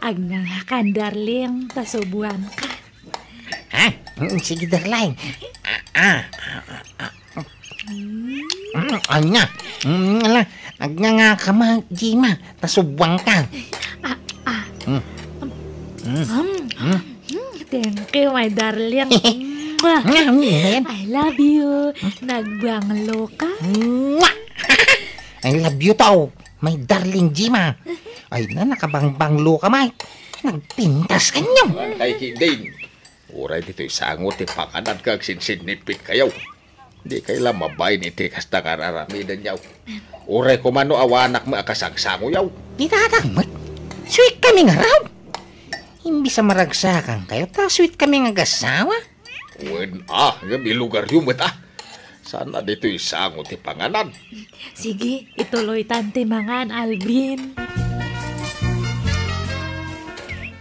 Agnangakan, darling. Tasubuan ka. Ha? Sige, darling. Anya. Agnanga ka ma, Jima. Tasubuan ka. Thank you, my darling. I love you. Nagbanglo ka. I love you tao. My darling Jima. Ay na, nakabangbanglo ka, Mike. Nagpintas ka niyo. Ay, Hiding. Uray dito'y sangot, panganan kag sinsinipit kayaw. Di kaila mabay ni tikas na kararamidan yaw. Uray kumano awanak mo akasangsango yaw. Di tatang, sweet kami nga raw. Imbis sa maragsakan kayo, ta sweet kami nga gasawa. Gabi lugar yung mata. Sana dito'y sangot panganan. Sige, ituloy tante mangan, Alvin.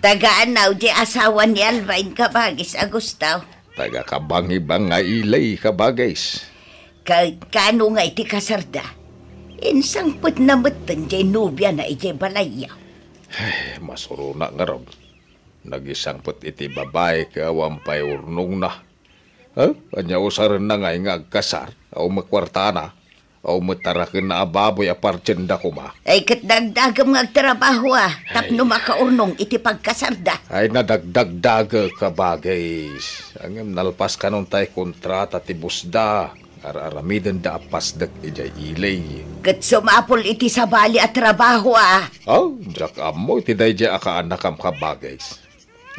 Taga-anaw di asawa ni Alvin kabagis, Agustaw. Taga-kabangibang nga ilay kabagis. Kano nga iti kasarda? Insang put na matan di nubya na iti balayaw. Masuro na nga raw. Nagisang put iti babae kawampay urnong na. Anya usaran na nga agkasar, o makwarta na, o matarakin na ababoy apartsenda ko ma. Ay katdagdagam nga agtrabaho tapno makaurnong iti pagkasarda. Ay nadagdagdaga ka bagay. Ang nalpas ka nung tay kontrata ti busda. Araramidan da apasdak ijay ilay. Kat sumapol iti sabali at trabaho Jak amoy ti day jay akaanakam ka bagay.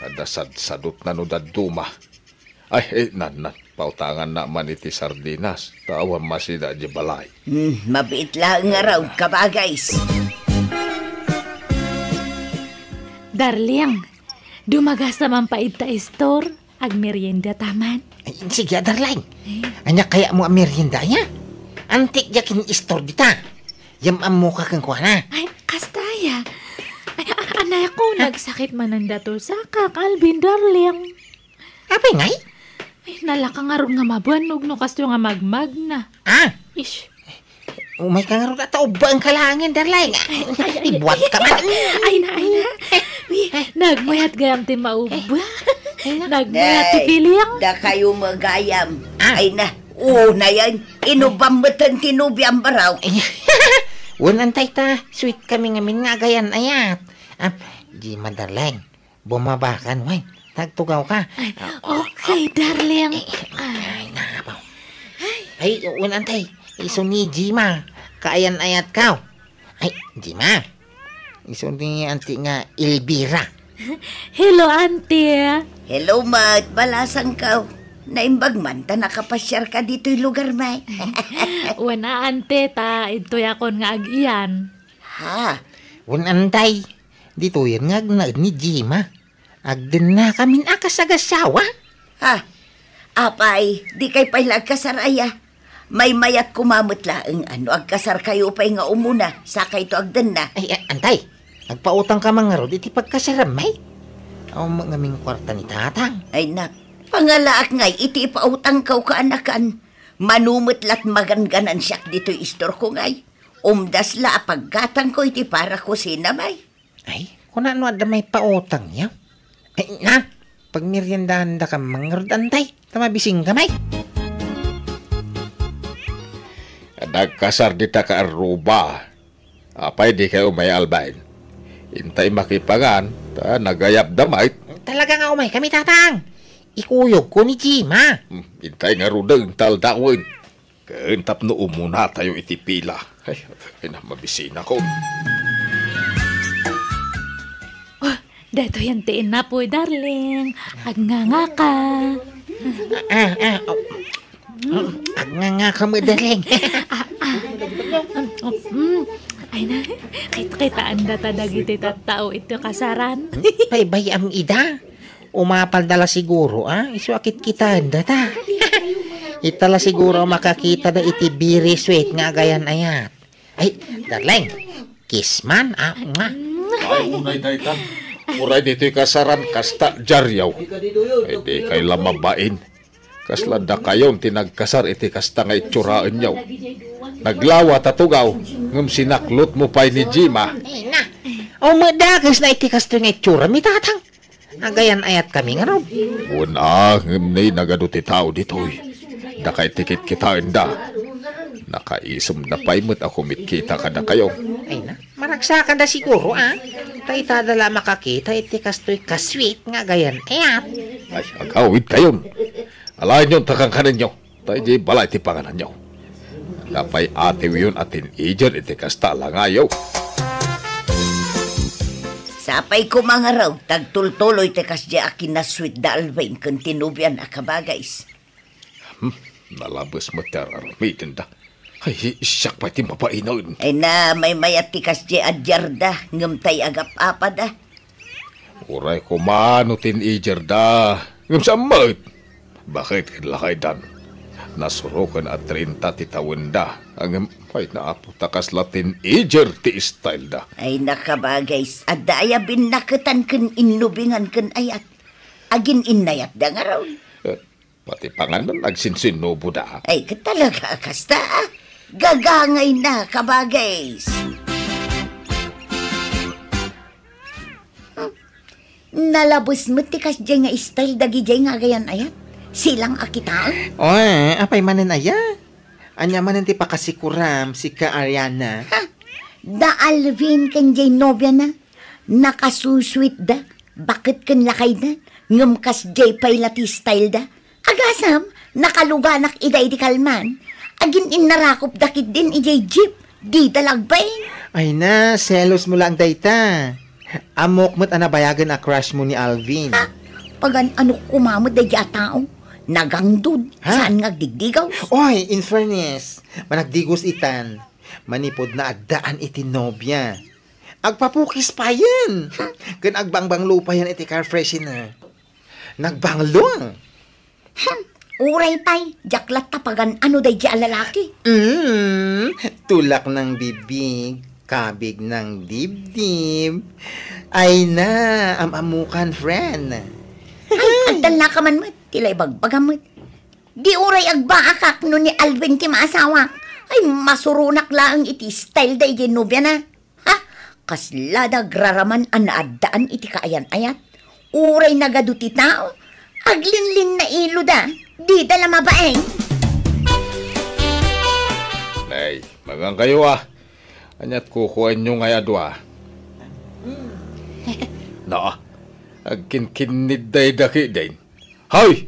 Adasad-sadot na no daduma. Ay, nan, pautangan na man iti sardinas. Tawan masida di balay. Mabait lang nga raw, kabagays. Darling, dumagas naman pa ita store. Agmerienda taman. Ay, sige, darling. Anya kaya mo ang merienda niya? Antik yakin istor dita. Yamam mo ka kang kuha na. Ay, kastaya. Ay, anak ko, nagsakit man ang dato sa kak, Alvin, darling. Apa ngay? Ay, nalaka nga ron nga mabuanog no kasto nga magmag na. Ish. Umay ka nga ron at ba ang kalangin, darling? Ibuat ka man. Ay na. Nagmayat gayam ti mauba. Nagmayat ti piling. Da kayo magayam. Ay na, na yan. Inubambatan tinubiyang baraw. Unantay ta, sweet kami ngamin nga gayan ayat. Di darling, bumabakan, way. Tagtugaw ka. Okay, darling. Ay, nakabaw. Ay, unantay. Iso ni Jima. Kaayan ayat ka. Ay, Jima. Iso ni auntie nga Elvira. Hello, auntie. Hello, Mat. Balasang ka. Naimbag man, ta nakapasyar ka dito'y lugar, may. Wana, auntie, ta ito yakon nga agiyan. Unantay. Dito yan nga ni Jima. Agden na kamin akasagasawa. Apay, di kay pailag kasaraya. May mayat kumamot laeng agkasar kayo pa'y nga umuna. Sakay to agden na. Ay, antay. Nagpautang ka mga rod, iti pagkasaramay. Ang mga ming kwarta ni tatang. Ay nak, pangalaak ngay, iti pautang kaw kaanakan. Manumot lat maganganan siyak dito istor ko ngay. Umdas la paggatang ko iti para kusina may. Ay, kung ano ada may pautang niya. Ay, na, pag meriendahan da ka mga rod, antay. Tamabising ka may. Nagkasar di ta ka aruba. Apay di kayo may albain. Intay makipangan, ta nagayap damay. Talaga nga umay kami tatang. Ikuyog ko ni Jima. Intay nga rudeng taldawin. Kaintap no umuna tayo itipila. Ay na mabisina ko. Dato yan tiin na po, darling. Agnganga ka. Agnganga ka mo, darling. Ay na, kita-kitaan data dagiti tattao ito kasaran. Bay ang ida. Umapal dala siguro, Isuakit kita data. Itala siguro makakita da iti biri sweet nga gayan ayat. Ay, darling. Kiss man, nga. Ay, unay daytan. Uray dito'y kasaran kasta jaryaw. Ay di kay lamabain. Kaslada kayon tinagkasar iti kasta nga itsuraan yaw. Naglawa tatugaw. Ngum sinaklot mo pa'y ni Jima. Ay na. O madagas na itikas to nga itsura mi tatang. Agayan ayat kami nga raw. Una, ngimnay nagaduti tao dito'y. Nakay tikit kita inda. Nakaisom na paimot ako mitkita ka na kayo. Ay na, maragsakan da siguro Tay tadala makakita itikas to'y kasweet nga gayan ayat. Ay, agawid kayon. Alayin yung takang kanan nyo. Tayo di balay ti panganan nyo. Napay ate yun atin ijer itikas tala ngayo. Sapay ko mga raw, tagtultuloy tekas di akin na sweet da Alvin kung tinubyan akabagays. Nalabas mo tararamitin da. Ay, siyak pa ti mapainaw. Ay na may mayat tikas di adyarda, ngamtay agap-apa da. Uray ko manutin ijer da. Ngam sa mat. Bakit kilakay dan? Nasurukan at 30 ti tawin da. Ang ay naaputakas latin ijer ti style da. Ay nakabagays, adaya binakatan ken inubingan ken ayat. Agin inayat da nga raw. Pati panganan nagsinsinubo da. Ay katalaga kasta. Gagangay na kabagays. Nalabos mo tikas dyan nga style dagi dyan nga gayan ayat. Silang akitaan. Oy, apay manen aya. Anya manen ti pakasikuram si ka Ariana. Ha? Da Alvin kan dyan nobya na. Nakasusweet da. Bakit kan lakay na? Ngumkas dyan pailati style da. Agasam, nakaluganak iday di kalman. Agin inarakop dakit din ijay jeep. Di dalagbayin. Ay na, selos mo lang dayta. Amok mo't anabayagan a crush mo ni Alvin. Ha? Pagan ano kumamot day tao. Nagangdud. Ha? Saan nga digdigaw? Oy, in fairness, managdigos itan. Manipod na agdaan iti nobya. Agpapukis pa yan. Kan agbangbang lupa yan iti car freshener. Nagbanglong. Uray pay, jaklat tapagan ano day di lalaki. Tulak ng bibig, kabig ng dibdib. Ay na, amamukan friend. Ay, agdal na ka man mat, tilay bagbagamot. Di uray agbaakak no ni Alvin ti maasawa. Ay, masurunak lang iti style day di nobya na. Ha? Kaslada graraman an naadaan iti kaayan-ayat. Uray nagaduti tao. Aglinlin na ilo da. Di dala mabaeng. Nay, magang kayo Anyat kukuha nyo nga yadwa. Na, agkinkinid day daki din. Hoy!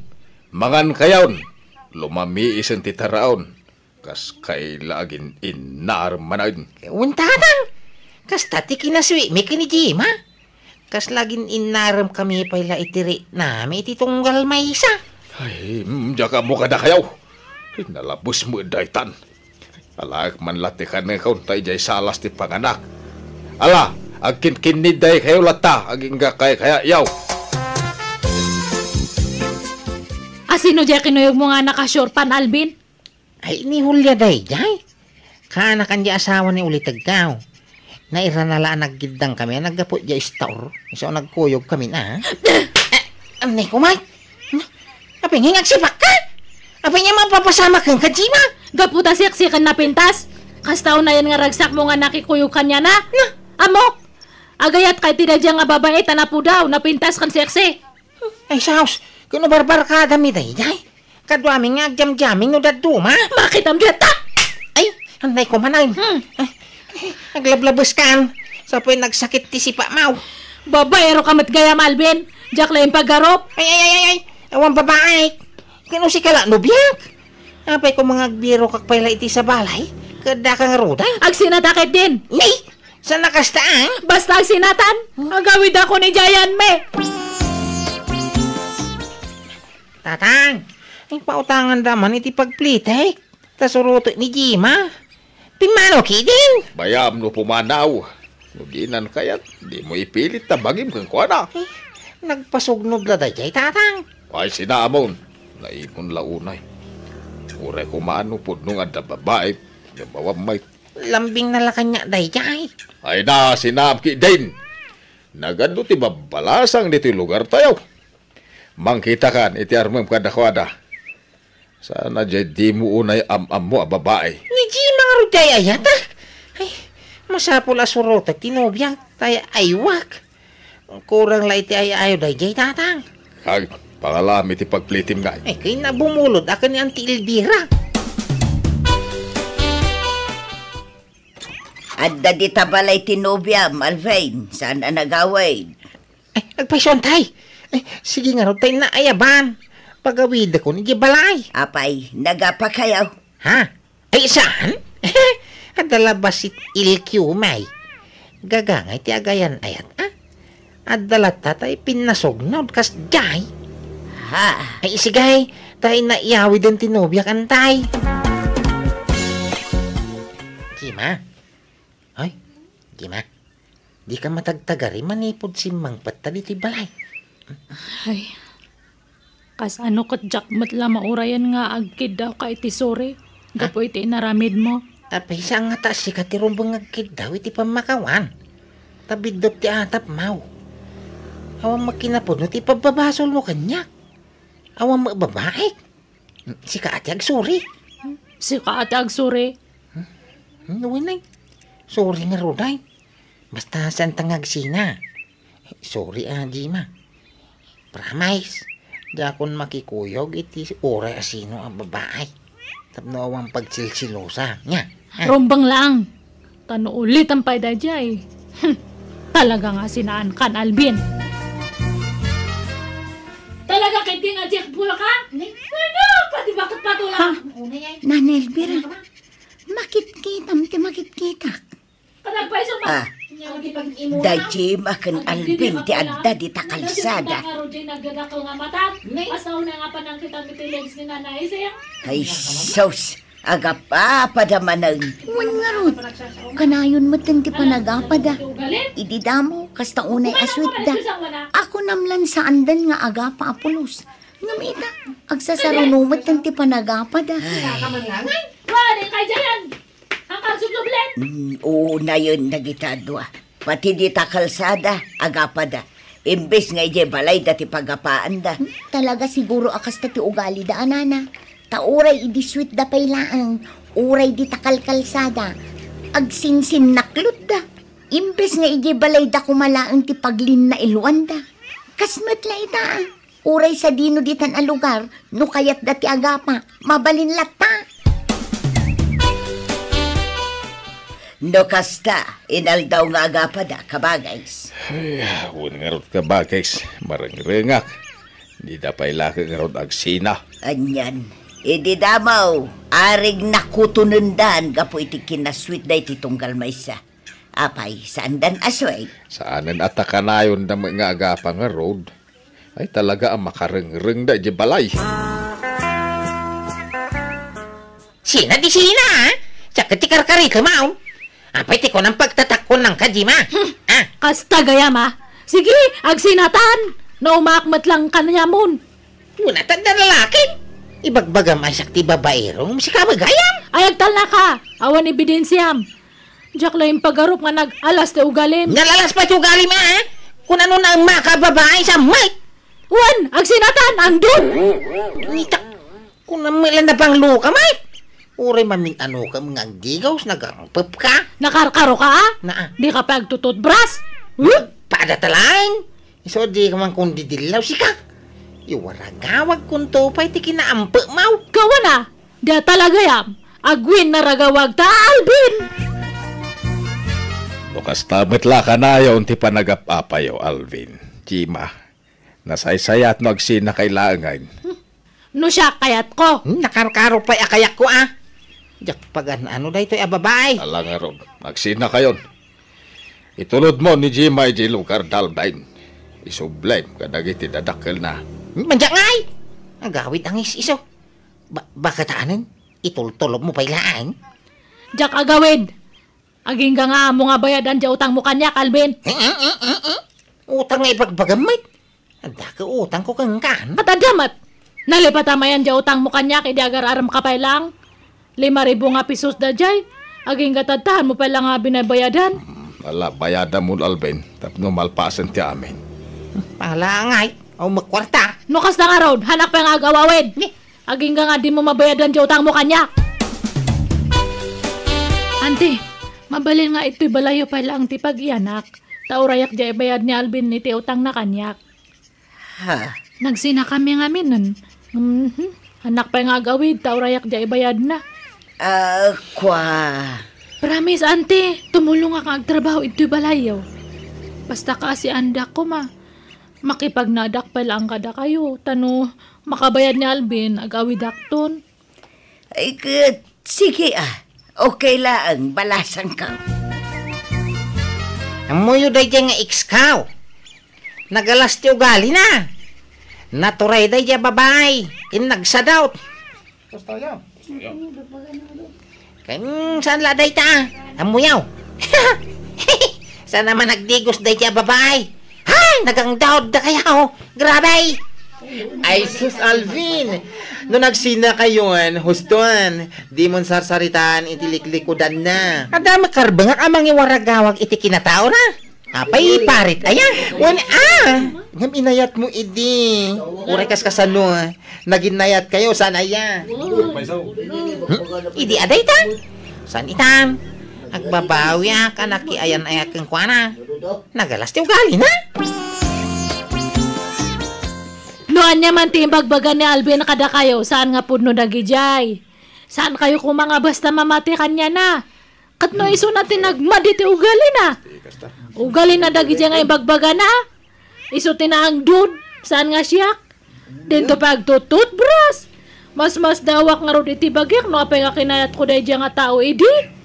Mangan kayaon! Lumami isan titaraon. Kas kailagin inarmanain. Untatang! Kas tati kinaswi, may kinijima. Kas lagin inaram kami pala itiri nami iti tunggal maysa. Ay, jaka mo kada kayaw. Ay, nalabos mo daytan. Alaak man latikan nga kaun tayo jay salas ti panganak. Ala, agkinkinid day kayo lata, aging kay kaya yaw. Asino dya kinuyog mo nga nakasyurpan, Alvin? Ay, ni Hulya day, jay. Kanakan di asawa ni ulitagkaw. Nairanalaan naggidang kami, naggapot di istaur. So, nagkuyog kami na. Anay kumay. Apay nga nagsipak ka. Apay nga mapapasama kang kajima. Gaputa siksikan na pintas. Kastaw na yan nga ragsak mo nga nakikuyog kanya na. Amok! Agayat kay tinadya nga babae tanapu daw, napintas kan seksi. Ay, saus. Kuno barbar ka dami day, jay. Kadwami nga agjam-jamming no daduma. Bakit ang diyata? Ay, anay kumanay. Naglablabos kan. Sa po'y nagsakit ti si Pamaw. Babaero ka matgayam, Alvin. Diyak lang yung paggarop. Ay. Awang babae. Kano si kala nubyak. Apay ko mga agbiro kakpayla iti sa balay. Kada kang ruday. Ag sinatakit din. Nay! Sa nakastaan? Basta ag sinatan. Agawid ako ni Jayan me. Tatang, ay pautangan daman iti pagplitek. Tasuruto ni Jima. Pimano kidin. Bayam no pumanaw. Nuginan kayat, di mo ipilit na bagim kang kuwana. Ay, nagpasugnog na dayay, tatang. Ay sinamon, naipon launay. Uray kumano po nung adda babae, nabawang may. Lambing na lakanya dayay. Ay na, sinabki din. Nagando ti babalasang dito lugar tayo. Mangkita kan, iti armam kadakwada. Sana jay di mo unay am-am mo babae. Ni Jima nga ruday ayata. Ay, masapul asurota tinobyak. Tay aywak. Kurang la iti ayaw day jay tatang. Ay, pangalami ti pagplitim nga. Ay, kay na bumulod akan ni Auntie Elvira. Adda di tabalay tinobya, Alvin. Saan na nagaway? Ay, nagpaisyon tay. Ay, sige nga raw tay na ayaban. Pagawid ako ni Gibalay. Apay, nagapa kayaw. Ha? Ay, saan? Adala ba si Ilkyu may? Gagangay ti agayan ayat, ha? Adala tatay pinasognod kas jay. Ha? Ay, isigay. Tay na iyawi din tinobya kantay. Kima? Ay, Kima? Di ka matagtagari manipod si Mang Patali ti balay. Ay, kas ano kat jakmat la maurayan nga agkid daw ka iti sore. Gapo iti naramid mo. Apay sa nga ta si katirumbang agkid daw iti pamakawan. Tabidot ti atap mau. Awang makinapod no ti pababasol mo kanya. Awang mababaik. Si kaati agsuri. Si kaati agsuri. Nuwinay. Sorry nga roday. Basta santang agsina. Sorry Jima. Promise. Di akon makikuyog iti oray asino ang babae. Tapno awang pagsilsilosa. Nya. Rombang lang. Tano ulit ang paydajay. Talaga nga sinaan kan Alvin. Talaga kay di nga Jack Bull ka? Ano? Pati bakit patulang? Nana Elvira, makit-kitam ti makit-kitak. Kadagpay sa Ah, Dajim akan Alvin ti adda di takalsada. Nagdadakaw nga mata. Asaw na nga pa nang kita mitilegs ni nanay sayang. Ay, sos, agapa padamanang. Wan nga rod, kanayon mo ti panagapada. Idi damo, kasta unay aswit da. Ako namlan sa andan nga agapa apulos. Ngamita, agsasarunumat ti panagapada. Wala kay Jayan. Ang kagsublen. Oo na yun nagitadwa. Pati di takalsada, agapada. Imbes nga ije balay dati pagapaan da. Talaga siguro akas ti ugali da anana. Tauray idi sweet da pailaan. Uray di takalkalsada. Agsinsin naklod da. Imbes nga ije balay da kumalaang ti paglin na iluan da. Kasmet la ita. Uray sa dino ditan a lugar. No kayat dati agapa. Mabalin lata. No kasta, inaldaw nga agapada, kabagays. Ay, wala nga rot ka bagays. Marang-rengak. Di da paila ka nga rot agsina. Anyan, idi damaw, arig nakutunundan, gapo iti kinasweet da iti tunggal maysa. Apay, saan dan asway? Saanan atakanayon na mga agapa nga road. Ay talaga ang makareng-reng da di balay. Sina di sina, ha? Tsaka ti karkari ka mau. Apay ti ko ng pagtatakon ng kajima. Kasta gayama. Sige, agsinatan. No umakmat lang kanya mon. Una tanda lalaki. Ibagbagam ay sakti babaerong si kabagayam. Ayagtal na ka. Awan ebidensyam. Diyak lang yung pagarup nga nag-alas te ugalim. Nalalas pa ti ugalim ha? Kung ano na ang makababae sa mic. Wan, agsinatan, andun. Nita, kung namilan na pang luka mic. Uray maming ano ka mga gigaws nagangpap ka. Nakarkaro ka, ha? Na Di ka pagtututbras? padatalain. So di ka man kundi dilaw si ka. Iwaragawag kung topay ti kinaampa mau. Gawa na. Da talaga yam. Agwin na ragawag ta, Alvin. Bukas tamat la ka na yaw ti panagapapayo, Alvin. Jima, nasaysayat no agsina kailangan. No siya kayat ko. Nakarkaro pa'y akayak ko Jak pag ano da ito'y ababay. Ala nga ron, agsina kayon. Itulod mo ni Jima iji lugar dalbain. Isublime kadagiti dadakkel na. Mandiyak ngay! Ang gawit ang iso. Bakatanin? Itultulob mo pa'y laan? Jak agawid. Aging nga mo nga bayadan dya utang mo kanya, Calvin. Utang nga ibagbagamit. Anda ka utang ko kang kan. At adamat. Nalipatamayan dya utang mo kanya kay di agar-aram ka pa lang. 5,000 nga pisos da jay. Aging gatatahan mo pa lang nga binabayadan. Ala, bayada mo, Alvin. Tapno malpasan ti amin. Pala ngay. O magkwarta. Nukas na nga road, hanak pa nga agawawid. Aging nga di mo mabayadan dya utang mo kanya. Ante, mabalin nga ito'y balayo pa lang ti pag-ianak. Taurayak di bayad ni Alvin iti utang na kanyak. Ha? Nagsina kami nga minon. Anak pa nga agawid, taurayak di bayad na. Kwa. Promise, ante, tumulong ako agtrabaho ito'y balayaw. Basta kasi andak ko makipagnadak pa lang kada kayo. Tano, makabayad ni Alvin, agawid akton. Ay, sige Okay lang, balasan ka. Amuyo day dyan nga ikskaw. Nagalas ti ugali na. Naturay day dyan babay. Kinagsadaw. Saan la day ta? Amuyaw. Saan naman nagdigos day dyan babay? Hay! Nagangdawd na kayaw. Grabe! Ay, sus Alvin! No nagsina kayon, huston, di mon sarsaritan itiliklikudan na. Kada makarbang amang iwaragawag iti kinatao na. Apay parit ayan. Ngam inayat mo idi. Uray kas kasano, naginayat kayo, saan aya? Idi aday ta. San itam? Agbabawi kanaki ayan ayak kang kuana. Nagalas ti ugali na. Noan niya man timbagbagan ni Alvin kada kayo, saan nga pudno dagijay? Saan kayo kung mga basta mamati kanya na? Katno iso natin nagmaditi ugali na. Ugali na dagijay nga ibagbagan na. Iso tinaang dud, saan nga siyak? Dito pagtututbrush. Mas dawak nga ro iti bagyak, no apay nga kinayat ko dahi nga tao idi.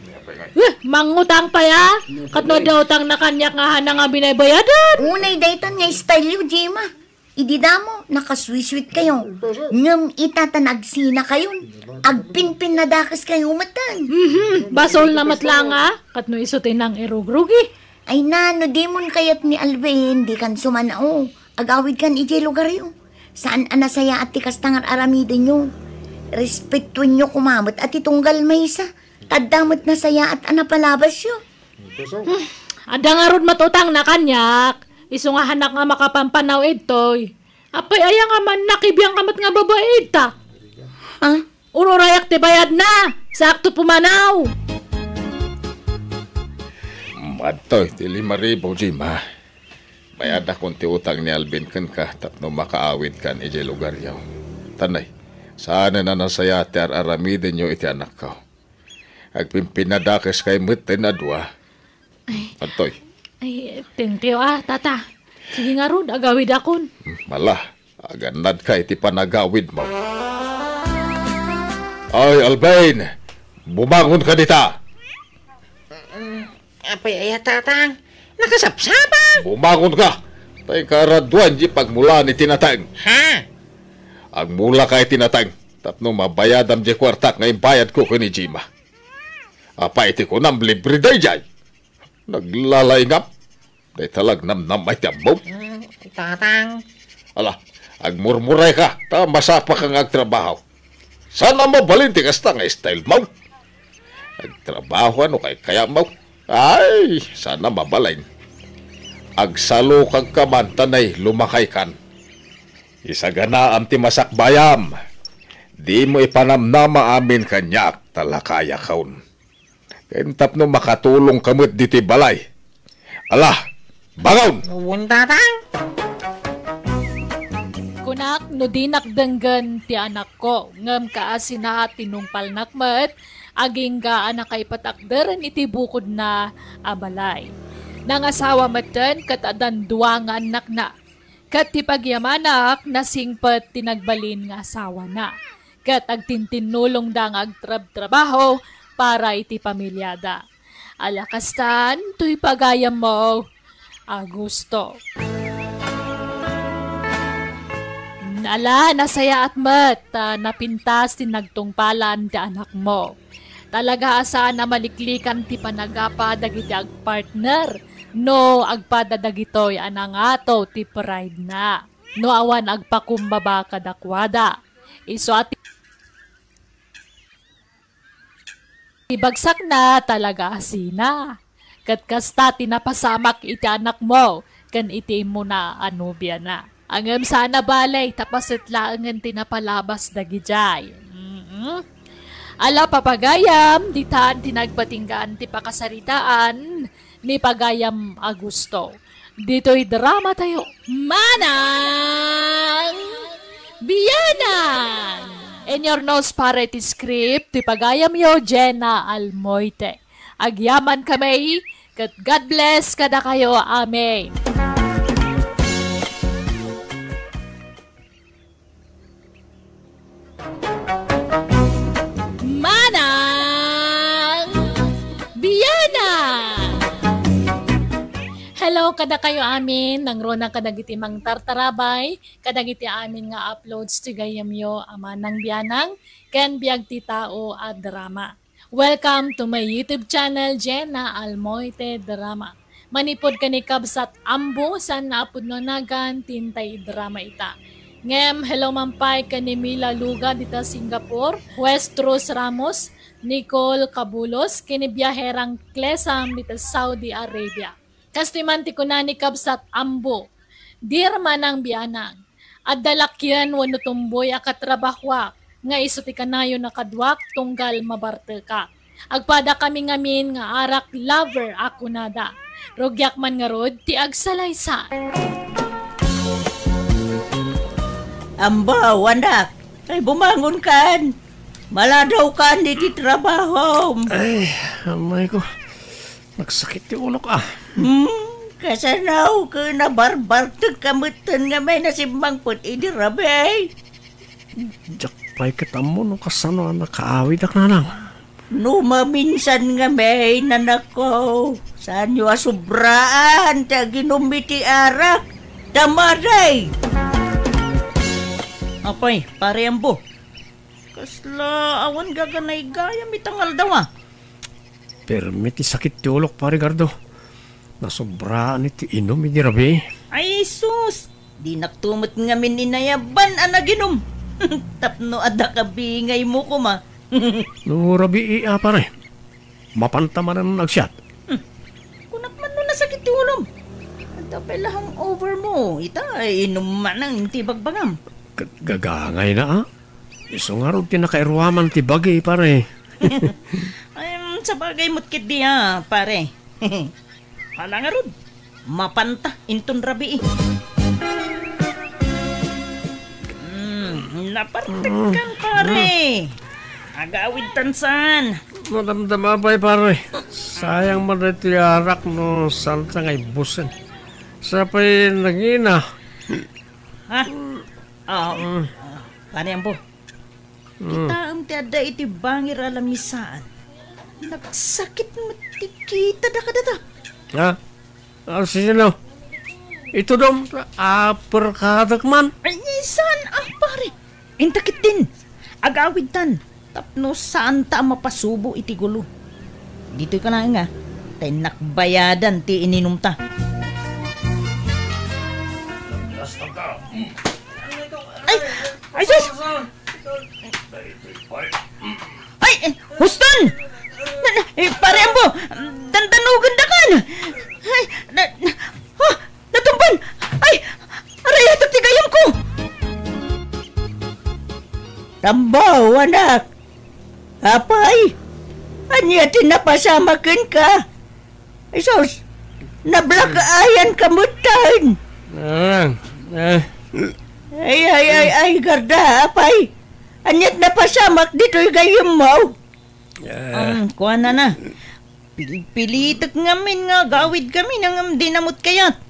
Mangutang pa ya. Katno daw tang na kanyak nga hanang nga binaybayadan. Unay dayton nga style yu, Jima. Ididamo, nakaswiswit kayo. Ngam itatanagsina kayon. Agpinpin na dakas kayo matan. Basol na matlang katno isutin ng erugrugi. Ay no dimon kayat ni Alvin, di kan sumanao. Agawid kan ije lugar yun. Saan anasaya at tikas tangar aramidin nyo. Respetuin nyo kumamot at itunggal may isa. Tadamot na saya at anapalabas yun. Ada nga rod matutang na kanyak. Iso nga hanak nga makapampanaw itoy. Apay aya nga man nakibiyang kamat nga babae ita. Ha? Urorayak ti bayad na. Sakto pumanaw. Madtoy, ti 5,000, Jima. Bayad na kung ti utang ni Alvin kan ka, tapno makaawid kan ije lugar yaw. Tanay, saan na nasaya ti aramidin nyo iti anak ko. Agpimpinadakes kay mutin na dua. Madtoy. Ay, thank you tata. Sige nga rod, agawid akon. Malah, aganad ka iti panagawid mo. Ay, Alvin! Bumangon ka dita! Apay aya tatang. Nakasapsapa. Bumangon ka! Tay karaduan di pagmula ni tinatang. Ha? Agmula ka tinatang. Tapno mabayadam di kwartak ngayon bayad ko ni Jima. Apa iti ko nam libre day jay. Naglalay-ngap. Day talag nam-nam ay tiyambo. Tatang. Ala, agmurmuray ka. Ta masapa kang agtrabaho. Sana mo balinti kasta nga style mo. Agtrabaho ano kaya mo. Ay, sana mabalain. Agsalo kang kamantanay lumakay kan. Isagana am ti masakbayam. Di mo ipanamnama amin kanyak talakaya kaun. Kentap no makatulong kamot diti balay. Ala, bangon! Uwan tatang. Kunak, no di nakdanggan ti anak ko. Ngam kaasin na tinungpal nakmat. Aging ga anak kay patakdaran iti bukod na abalay. Nang asawa matan katadan duwa nga anak na. Kat ti pagyamanak nasingpat tinagbalin nga asawa na. Kat agtintinulong da nga agtrab-trabaho para iti pamilyada. Alakastan, tuy pagayam mo, Agusto. Ala, nasaya at mat, napintas tinagtungpalan ti anak mo. Talaga asaan na maliklikan ti panagapa dagiti agpartner, no agpada dagitoy anang ato ti pride na. No awan agpakumbaba kadakwada. Iso at ibagsak na talaga asina. Kat kasta tinapasamak iti anak mo, kan iti mo na anubya na. Angam sana balay, tapasit laangan tinapalabas dagijay. Ala papagayam, ditaan tinagpatinggaan ti pakasaritaan, ni Pagayam Agusto. Dito'y drama tayo. Manang Biyanan! In your nose parity script, ti Pagayam yo Jenna Almoite. Agyaman kami, kat God bless kada kayo. Amen. Manang Biyanan! Hello kada kayo amin, nang rona kadagiti mang tartarabay, kadagiti amin nga uploads ti gayamyo Manang Biyanang, ken biag ti tao at drama. Welcome to my YouTube channel, Jenna Almoite Drama. Manipod ka ni Kabsat Ambo, san naapod no nagan, tintay drama ita. Ngem, hello mampay ka ni Mila Luga dita Singapore, Westros Ramos, Nicole Cabulos, kinibiyaherang Klesam dita Saudi Arabia. Kastimanti ko na ni Kabsat Ambo, Dear Manang Biyanang, at dalakyan wano tumboy akatrabahwa, nga iso ti kanayo nakadwak tunggal mabarte ka. Agpada kami ngamin nga arak lover ako nada. Rogyak man nga rod ti agsalaysa. Ambaw, anak, ay bumangon kan. Maladaw kan di trabaho. Ay, amay ko. Nagsakit yung ulo ka. Kasanaw ka na barbar kamutan nga may nasimbang put idirabe. Diyak pa'y kitamo no kasano ang nakaawid ak nanang. Numaminsan nga may nanako. Saan nyo asubraan ta ginumiti arak. Tamaray. Apay, pare ambo. Kasla awan gaganay gaya mitangal daw ah. Permiti sakit ti ulok pare Gardo. Nasobraan iti inom iti rabi. Ay sus, di naktumot nga mininayaban anaginom. Tapno ada kabingay mo ko ma. No rabi iya pare. Mapantaman na nagsyat. Kunak man no nasakit ti ulom. Tapay lahang over mo. Ita inom man ang tibagbagam. Gagangay na ah. Iso nga rin tinakairwaman ti bagay pare. Ay, sa bagay mo't kit di ha, pare. Hala nga rin. Mapanta, inton rabi eh. Napartikan pare. Agawid tansan. Madamdama ba'y pare. Sayang man rin ti arak no santa ngay busen. Sa pa'y nangina. Ha? Pare ambo. Kita ang tiada iti bangir alamisaan. Nagsakit matikita da ka data. Ha? Sino? Ito dom, aperkadak man. Ay, saan pare? Intakit din. Agawid tan. Tapno saan ta mapasubo iti gulo. Dito ka na nga. Tay nakbayadan ti ininom ta. Ay, sus! Ay, Huston! Pare ambo, dandanugan da kan! Ay, natumban! Ay, aray, tatigayam ko! Tambaw, anak! Apay! Anya tinapasamakin ka! Ay, sus! Nablakayan kamutan! Ay, garda, apay! Anyat napasamak dito'y gayam mo! Kuha na. Pilitak ngamin nga, gawid kami nang dinamot kayat.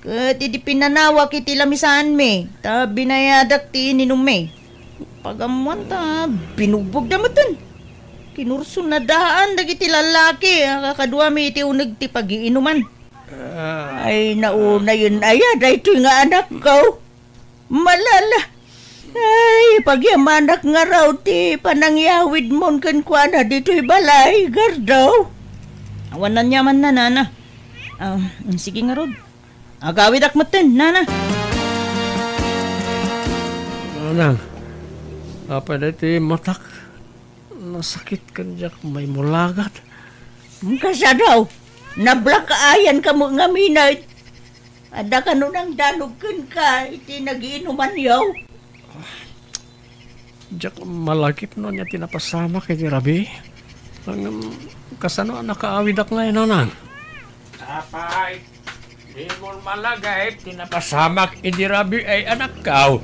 Kat di pinanawak iti lamisaan me, ta binayadak ti ininom me. Pagamuan ta, binugbog damutan. Kinurso na daan dagiti lalaki, kakadwa me iti unag ti pag-iinuman. Ay, nauna yun ayad, ay ito nga anak ko. Malala. Ay, pagyamanak nga raw ti panangyawid mon kan kuana dito'y balay, gardaw. Awan na nyaman na, nana. Sige nga rod. Agawid akmatin, nana. Nanang, apa dati matak. Nasakit kan jak may mulagat. Kasa daw, nablakaayan ka mo nga minay. Ada ka nun ang danugkan ka, iti nagiinuman yaw. Jak malakip no niya tinapasama kay Rabi. Ang kasano nakaawid ak ngayon nanang. Apay, di mo malagay, tinapasamak idirabi ay anak kao.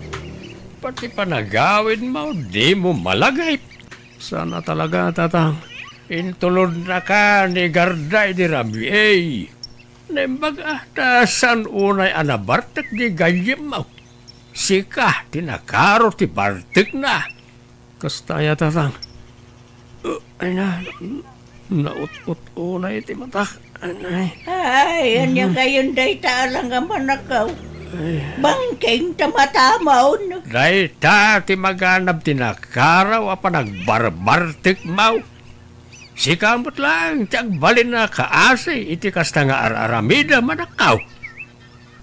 Pati panagawin mo, di mo malagay. Sana talaga, tatang. Intulod na ka ni Garda idirabi ay. Nembaga, tasan unay anabartek di gayim mo. Sika, tinakaro ti bartek na. Kastaya, tatang. Ay na, naut-ut unay ti matak. Ay, anya gayon day taalang nga manakaw. Bangking tamatamaw. Day ta ti maganap tinakaraw apa nagbarbartik mau. Sikamot lang, tiyag balin na kaasi, iti kasta nga araramida manakaw.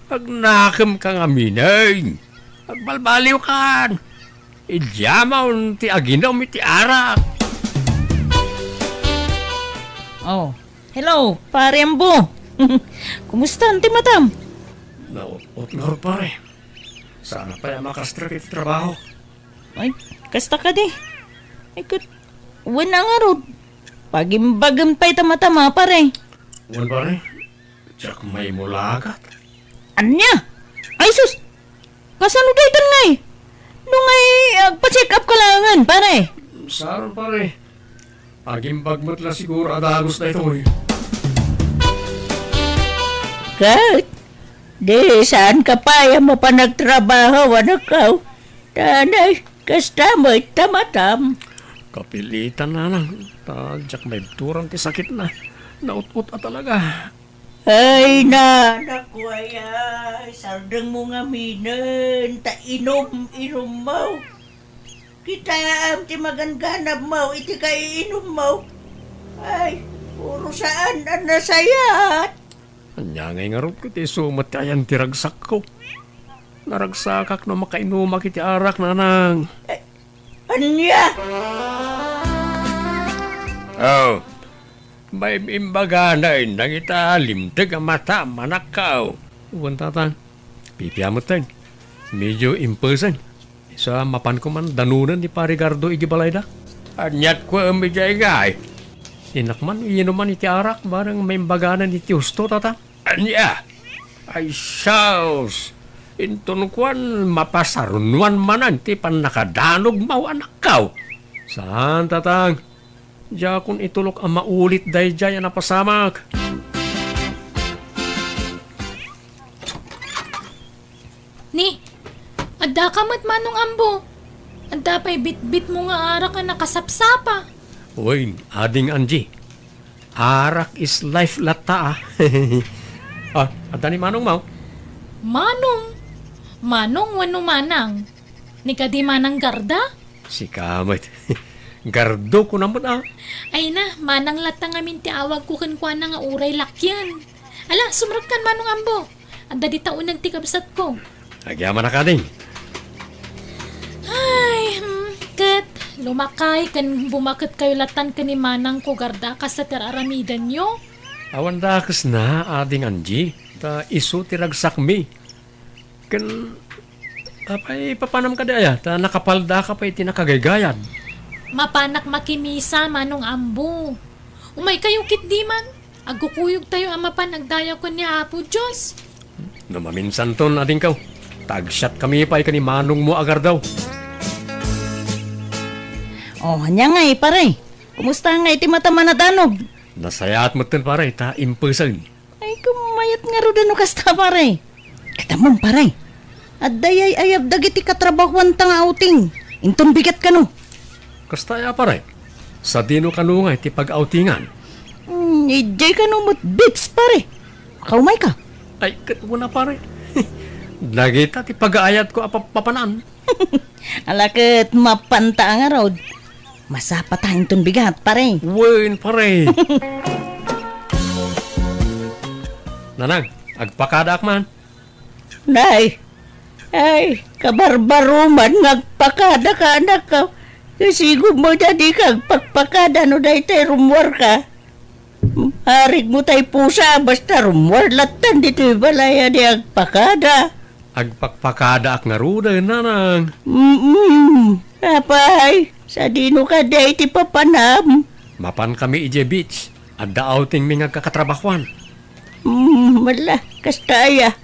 Pag nakam ka nga minay, pagbalbaliw kan, idyamaw ti aginom iti arak. Oh, hello, pare Ambo. Kumusta, Auntie Matam? Naut na pare. Sana pa yung makastrak iti trabaho. Ay, kasta ka di. Ay, wala nga rod. Pagimbagam pa'y tamatama, pare. Wan pare, tiyak may mulagat. Anya? Ay, sus! Kasano daytan ngay? Nung ay pa-check up ka langan, pare. Saron pare. Agimbag mo't la siguro adagos na ito eh. Kat, di saan ka pa yung mapanagtrabaho, anak ka? Tanay, kasta mo'y tamatam. Kapilitan na lang. Tadyak may turang ti sakit na. Naut-ut talaga. Ay na, naku ay, sardang mo nga minan, ta inom mo. Kita am ti maganganap mo, iti kay inom mo. Ay, puro saan ang nasayat. Anya ngay nga rin ko ti sumat ayan ti ragsak ko. Naragsakak no makainumak iti arak na nang. Anya? Oh, may imbaga na nang italimtag ang mata manakaw. Uwan tatang, pipiyamot tayo. Medyo imperson. Sa mapan ko man danunan ni Parigardo igibalayda. Anyat ko ang medya igay. Inakman, iinuman iti arak, barang may imbaganan iti husto tatang. Anya, ay syaos. Intunkuan mapasarunwan manan ti pan nakadanog mau anak kaw. Saan tatang? Diya kun itulok ang maulit day dya yan napasamak. Ni, adda ka mat manong Ambo. Adda pa'y bit-bit mo nga arak ka nakasapsapa. Uy, ading Angie. Arak is life lata ah. Adda ni manong mau? Manong wano manang. Ni ka di manang Garda? Si Kamit. Gardo ko naman ah. Ay na, manang latang amin ti awag ko kankwa na nga uray lakyan. Ala, sumrag kan manong Ambo. Anda di taon nagtikabsat ko. Agyaman na ka din. Ay, ket, lumakay kan bumakit kayo latan ka ni manang ko Garda ka sa teraramidan nyo. Awan dakas na, ading Angie. Ta iso tiragsak mi. Kan, apay papanam ka daya. Ta nakapalda ka pa iti nakagaygayan. Mapanak makimisa manong Ambo. Umay kayo kit di man. Agukuyog tayo ang mapanagdayaw ko ni Apo Diyos. Namaminsan ton ading kaw. Tagshot kami pa ni manong mo agar daw. Oh, hanya nga pare. Kumusta nga iti mataman na danog? Nasayat mo ton pare, ta imperson. Ay, kumayat nga ro dano kasta pare. Katamon pare. At dayay ayab dagiti katrabahuan tang outing. Inton bigat ka no. Kastaya pare. Sa dino kanungay ti pag-outingan. Ijay ka no bits pare. Kaumay ka. Ay, katuna pare. Nagita ti pag-aayat ko papanan. Alakit mapanta nga rod. Masapa tayong ton bigat pare. Wen pare. Nanang, agpakadak man. Nay, ay, kabarbaruman ngagpakada ka anak ka. Kasi mo dadi kag pagpakada no dahi tayo rumwar ka. Harig mo tayo pusa basta rumwar latan dito balaya di agpakada. Agpakpakada ak nga ruda, nanang. Apay, sa dino ka dahi ti papanam. Mapan kami ije beach. Adda outing mi nga kakatrabahuan. Wala, kastaya.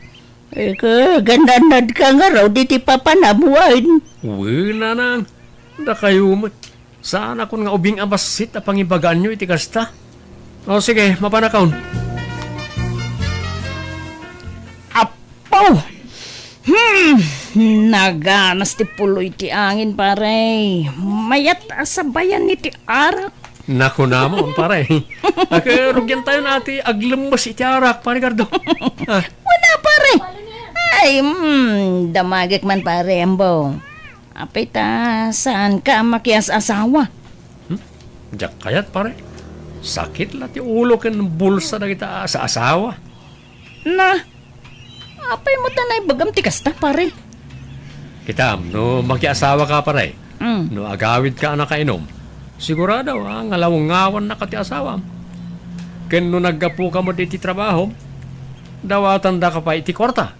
Gandanad ka nga raw, di ti papanabuhain. Wala nang. Da kayo mo. Saan ako nga ubing abasit a pangibagaan nyo iti kasta? O sige, mapanakaon. Apo! Naganas ti puloy ti angin, pare. Mayat asabayan ni ti arak. Naku namon, pare. Rugyan tayo nati aglembas iti arak, pare Gardo. Wala, pare. Ay, damagik man, pare, ambong. Apay ta, saan ka makias asawa? Diyak kayat, pare. Sakit lang ti ulo ken bulsa na kita sa asawa. Na, apay mo tanay bagam ti kasta, pare. Kitam, no makiasawa ka, pare. No agawid ka na kainom. Sigurado, ngalawang-ngawan na ka ti asawa. Ken no naggapu ka mo ti trabaho, dawatan da ka pa iti kwarta.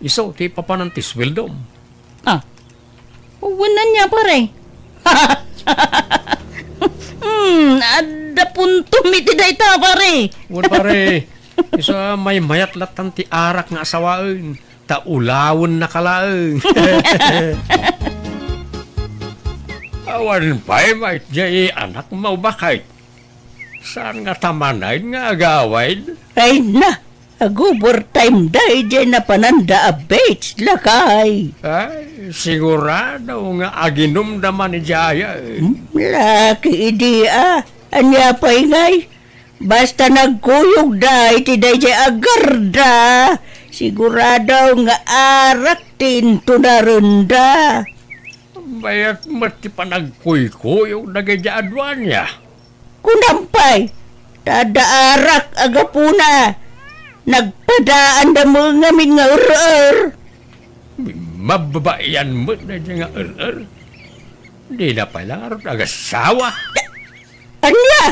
Iso, ti papanan ti sweldo. Uwanan niya, pare. Ada punto miti da ita, pare. Wan, pare. Iso, may mayat latan ti arak nga asawain. Ta ulawon na kalaeng. Awan pa'y may jay anak mo bakit? Saan nga tamanay nga agawid? Ay na, agubor time day dyan na pananda a beach lakay. Ay, sigurado nga aginom naman ni Jaya. Laki idea, anya pa'y ngay. Basta nagkuyog da, iti day jay agarda. Sigurado nga arak tinto na runda. Bayat mati pa nagkuy-kuyog nagayadwan niya. Kunampay, tadaarak agapuna. Nagpadaan da mga min nga ur-ur. Mababayan mo na niya nga ur-ur. Di na pala rin agasawa. Anya?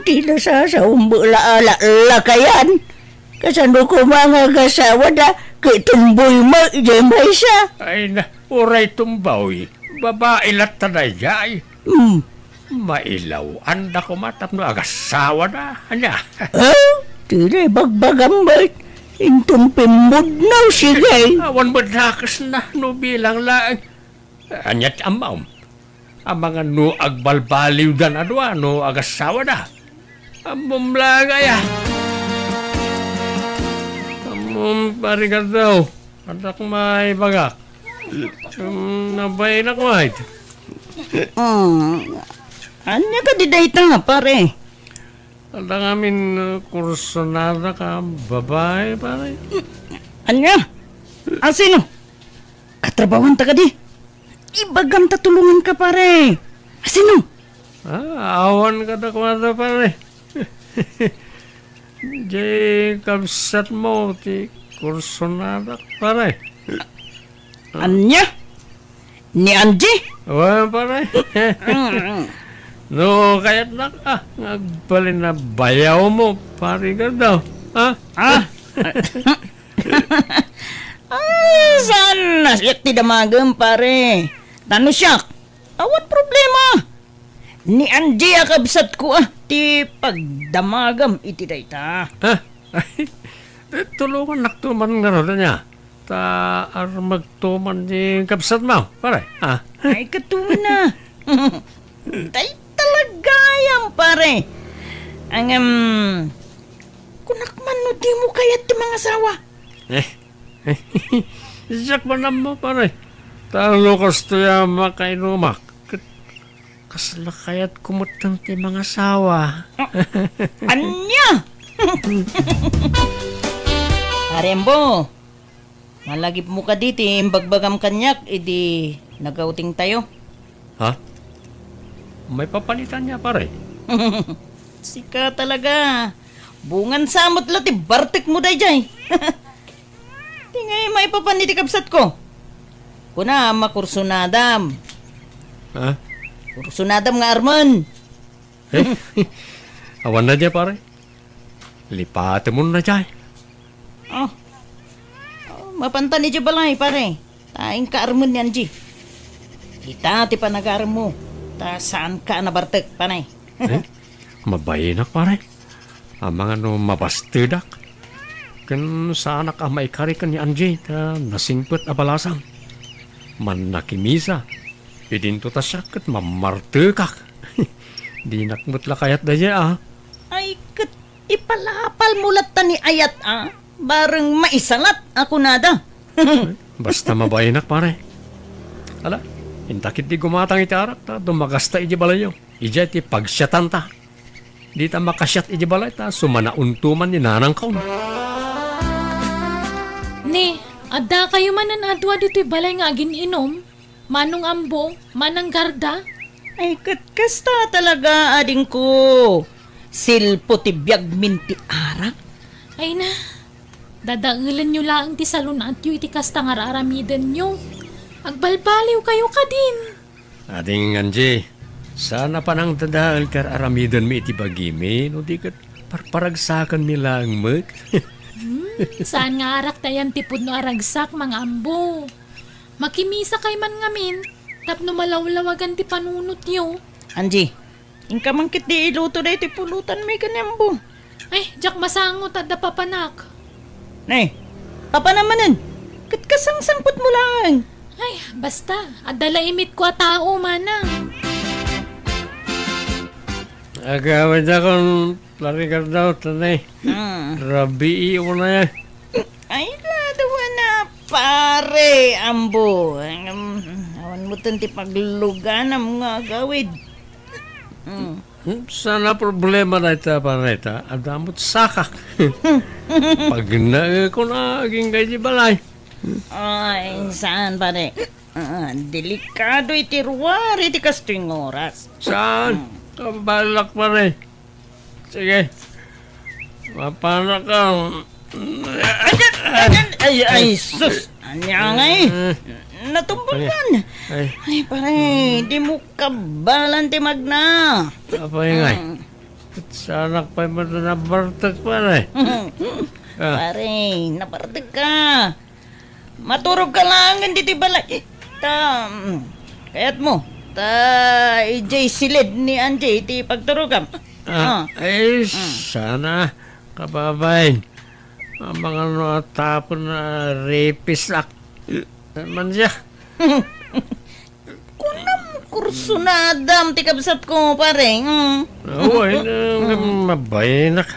Di na sasaumbu-la-ala kayan. Kasano ko mga agasawa da, kitumboy mo, dyan ba siya? Ay na, uray tumbaw. Babae lat na jay. Mailaw, anda ko matap no agasawa na. Anya? Tila bagbagam ba? Intong pimbod na sige. Awan mo dakas na no bilang lang. Anyat amaw. Ang mga no agbalbaliw dan adwa no agasawa na. Amom lang ay. Amom parigat daw. Anak may bagak. Nabay na kumain. Anya ka di dayta nga pare? Alam amin kursunada ka babae pare. Anya? Sino? Katrabawan ta ka di? Ibagam ta tulungan ka pare. Sino? Awan ka na kumata pare. Jay kabsat mo ti kursunada pare. Anya? Ni Angie? Awan pare. No, kaya't na ka. Nagbalin na bayaw mo, pare ka daw. Saan nasyak ti damagam, pare? Tano siya? Awan problema. Ni Angie akabsat ko ti pagdamagam iti dayta. Tulungan naktuman nga rin niya. Ta magtuman di kabsat mo, pare. Ay, katuwa na. Tay talagayam, pare. Ang, kunakman no di mo kayat ti mga asawa. Siyak ba naman, pare? Talo kasto ya makainumak. Kasla kaya't kumutang ti mga asawa. Anya? Arembo, malagip mo ka diti, imbagbagam kanyak, idi nagauting tayo. Ha? May papalitan niya, pare. Sika talaga. Bungan samot lati, bartik mo day jay. Di ngay may papaniti kapsat ko. Kuna, makursunadam. Ha? Kursunadam nga arman. Awan na dyan, pare. Lipate mo na dyan. Mapanta ni balay, pare. Taing ka arman yan, G. Kita ti panagaram mo. Ta saan ka nabartek, panay. Mabayinak, pare. ang mga no mabastidak. Kan sa anak ang maikari ka ni Anjay ta nasingpet abalasang. Man nakimisa, idinto ta siya kat mamartekak. Di nakmutla kayat da siya Ay, kat ipalapal mulat ta ni ayat bareng maisalat ako nada. Basta mabainak pare. Ala, intakit di gumatang iti arak ta, dumagasta iji balay yo. Ija iti pagsyatan ta. Di ta makasyat iji balay ta, sumanauntuman ni nanang kaon. Ni, adda kayo manan adwa dito'y balay nga agin inom? Manong ambo, manang garda? Ay, kat kasta talaga ading ko. Silpo ti biyag minti arak. Ay na, dadaulan nyo lang ti salon at yu iti kasta nga raramidan nyo. Agbalbaliw kayo ka din. Ading Anjay, sana pa nang tadaan kar aramidan mi iti bagimi, no di kat parparagsakan mi lang mag. Saan nga arak tayan tipod no aragsak mga ambo? Makimisa kay man ngamin, tapno malawlawagan ti panunot yo. Anji, ingka mangkit di iluto na iti pulutan may kanyambo. Ay, jak masangot at da papanak. Nay, papa namanan, kat kasangsangpot mo lang. Ay, basta, adala imit ko a tao manang. Agawad akong larikar daw, tanay. Rabi iyo na yan. Ay, ladawa na, pare, ambo. Awan mo tanti paglugan ang mga gawid. Sana problema na ita pa na ita, adamot sakak. Pag na ko na aging gaji balay. Ay, saan pare? Delikado iti ruwar, iti kastuing oras. Saan? Kabalak pa rin. Sige. Mapana ka. Ay, sus! Anya nga natumbagan. Ay, pare, di mo kabalan ti magna. Apa yung ngay? Sana pa mo na nabartag pa rin. Pare, nabartag ka. Maturog ka lang, hindi ti balay. Kayat mo. Ijay silid ni Anjay, ti pagturugam. Ay, sana kababayin. Ang mga natapon na rapist act. Man siya. Kunam kurso na adam, ti kabsat ko, pare. Uy, mabayinak.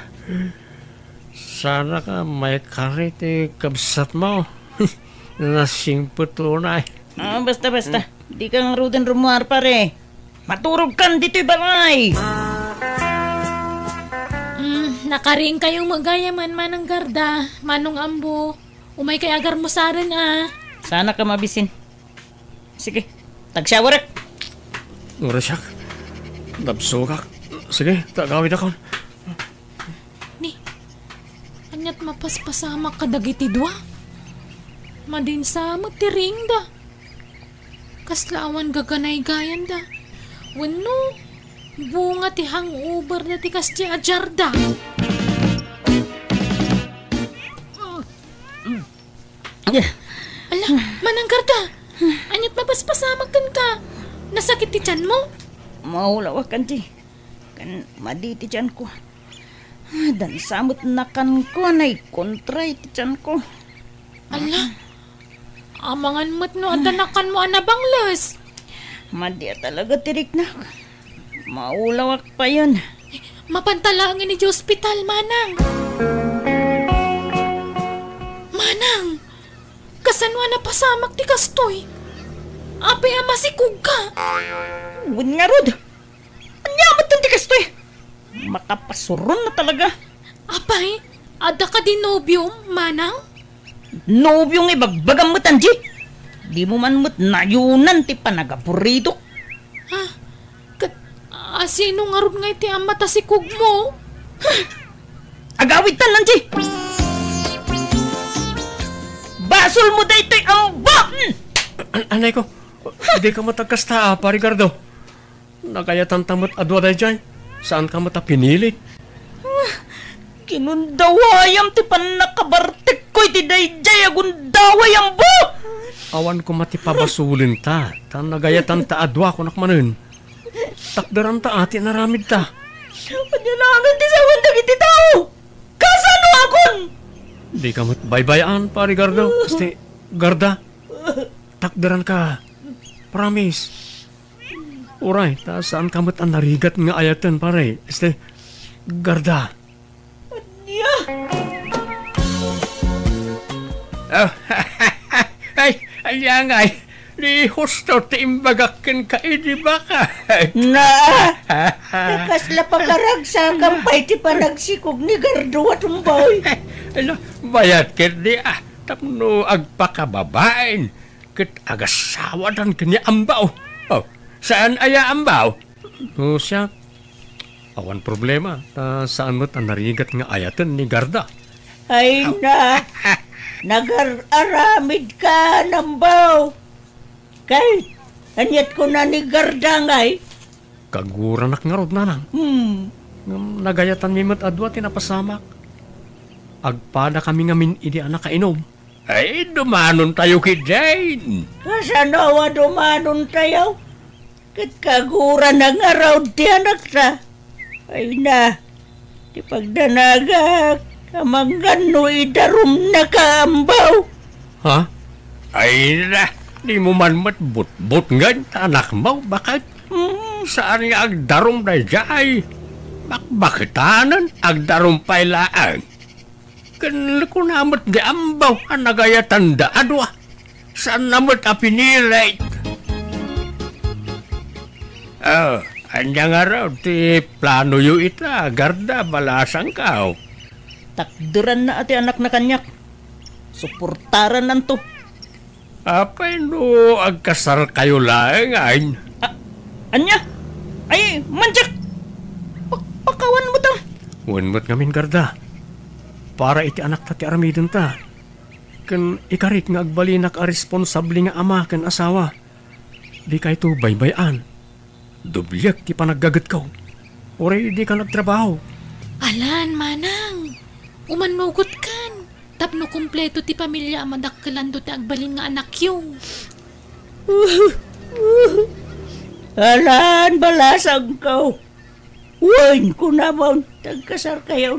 Sana ka may kari ti kabsat mo. Nasingput na Basta. Di kang ruden rumuar, pare. Maturog kan dito'y balay. Nakaring kayong magayaman manang garda, manong ambo. Umay kay agar mo sa rin Sana ka mabisin. Sige, tag-shower. Urasyak. Dabsugak. Sige, tagawid ako. Ni, anyat mapaspasama ka dagiti dua. Madin sa magtiring da. Kaslawan gaganay gayan da. Wano, bunga ti hangover na ti kasdi ajarda. Ala, manang garda. Anyat mapaspasamakan ka. Nasakit ti tiyan mo? Maulawak kan ti. Kan maditi tiyan ko. Dan samot na kan ko na kontray ti tiyan ko. Ala, amangan mo't no adanakan mo anabanglas. Madya talaga tirik na. Maulawak pa yun. Mapantalangin ni di hospital, manang. Manang, kasanwa na pasamak ti kastoy. Apay ama si Kuga. Wun nga rod. Anyamat ng tikas to eh. Makapasuron na talaga. Apay, ada ka din nobyong, manang? Nobyong ibagbagang mo, Tanji. Di mo man mo't nayunan ti panagapurido. Ha? Sino nga rod nga iti amata si Kugmo? Agawit tan, Tanji. Basol mo da ito'y amba! Anay ko, hindi ka matagkasta, Parigardo. Nagayatan tamot adwa day dyan. Saan ka mata pinilit? Kinundawayam ti panakabartik ko iti dayjay agundawayam bo! Awan ko matipabasulin ta. Ta nagayatan ta adwa ko nakmanun. Takdaran ta ati naramid ta. Panyalangan ti sa wanda kiti tao. Kasano akon? Di ka mo't baybayan, pare Gardo. Este, Garda, takdaran ka. Promise. Uray, ta saan ka mo't ang narigat nga ayatan, pare? Este, Garda. Yeah. Oh, ay, ayan ay. Di husto ti imbagakin ka, di ba ka? Na, nakasla pa karagsa kampay ti panagsikog ni Gardo at umbay. Ala, bayat kit di tapno agpakababain. Kit agasawa dan kanya ambaw. Oh, saan aya ambaw? No, siya. Awan problema. Saan mo't ang narigat nga ayatan ni Garda? Ay na, nag-aramid ka nambaw. Kay, anyat ko na ni Garda ngay. Kaguranak nga rod nanang. Nagayatan mi mo't adwa tinapasamak. Agpada kami nga idi anak kainom. Ay, dumanon tayo kid Jane. Kasanawa dumanon tayo. Kat kagura na nga raw di anak sa. Ay na, di pagdanagak, kamanggan no idarum na kaambaw. Ha? Ay na, di mo man matbut-but ngan, anak mo, bakit? Saan nga agdarum na jay? Bakitanan, agdarum pailaan. Kan ko namot di ambaw, ang nagaya tanda adwa. Saan namot apinirait? Oh, anya nga raw, ti plano yu ita, Garda, balasang kao. Takduran na ati anak na kanyak. Suportaran nanto. Apay no, agkasar kayo lang, ay. Anya? Ay, manjak! Pakawan mo to. Unmot ngamin, Garda. Para iti anak ta ti aramidon ta. Kan ikarit nga agbalinak a responsable nga ama kan asawa. Di ka ito baybayan. Dublyak ti panaggagat ko. Oray di ka nagtrabaho. Alan, manang. Umanugot kan. Tapno kumpleto ti pamilya amadakkelan do ti agbalin nga anak yung. Alan, balasang ko. Uwain ko naman. Tagkasar kayo.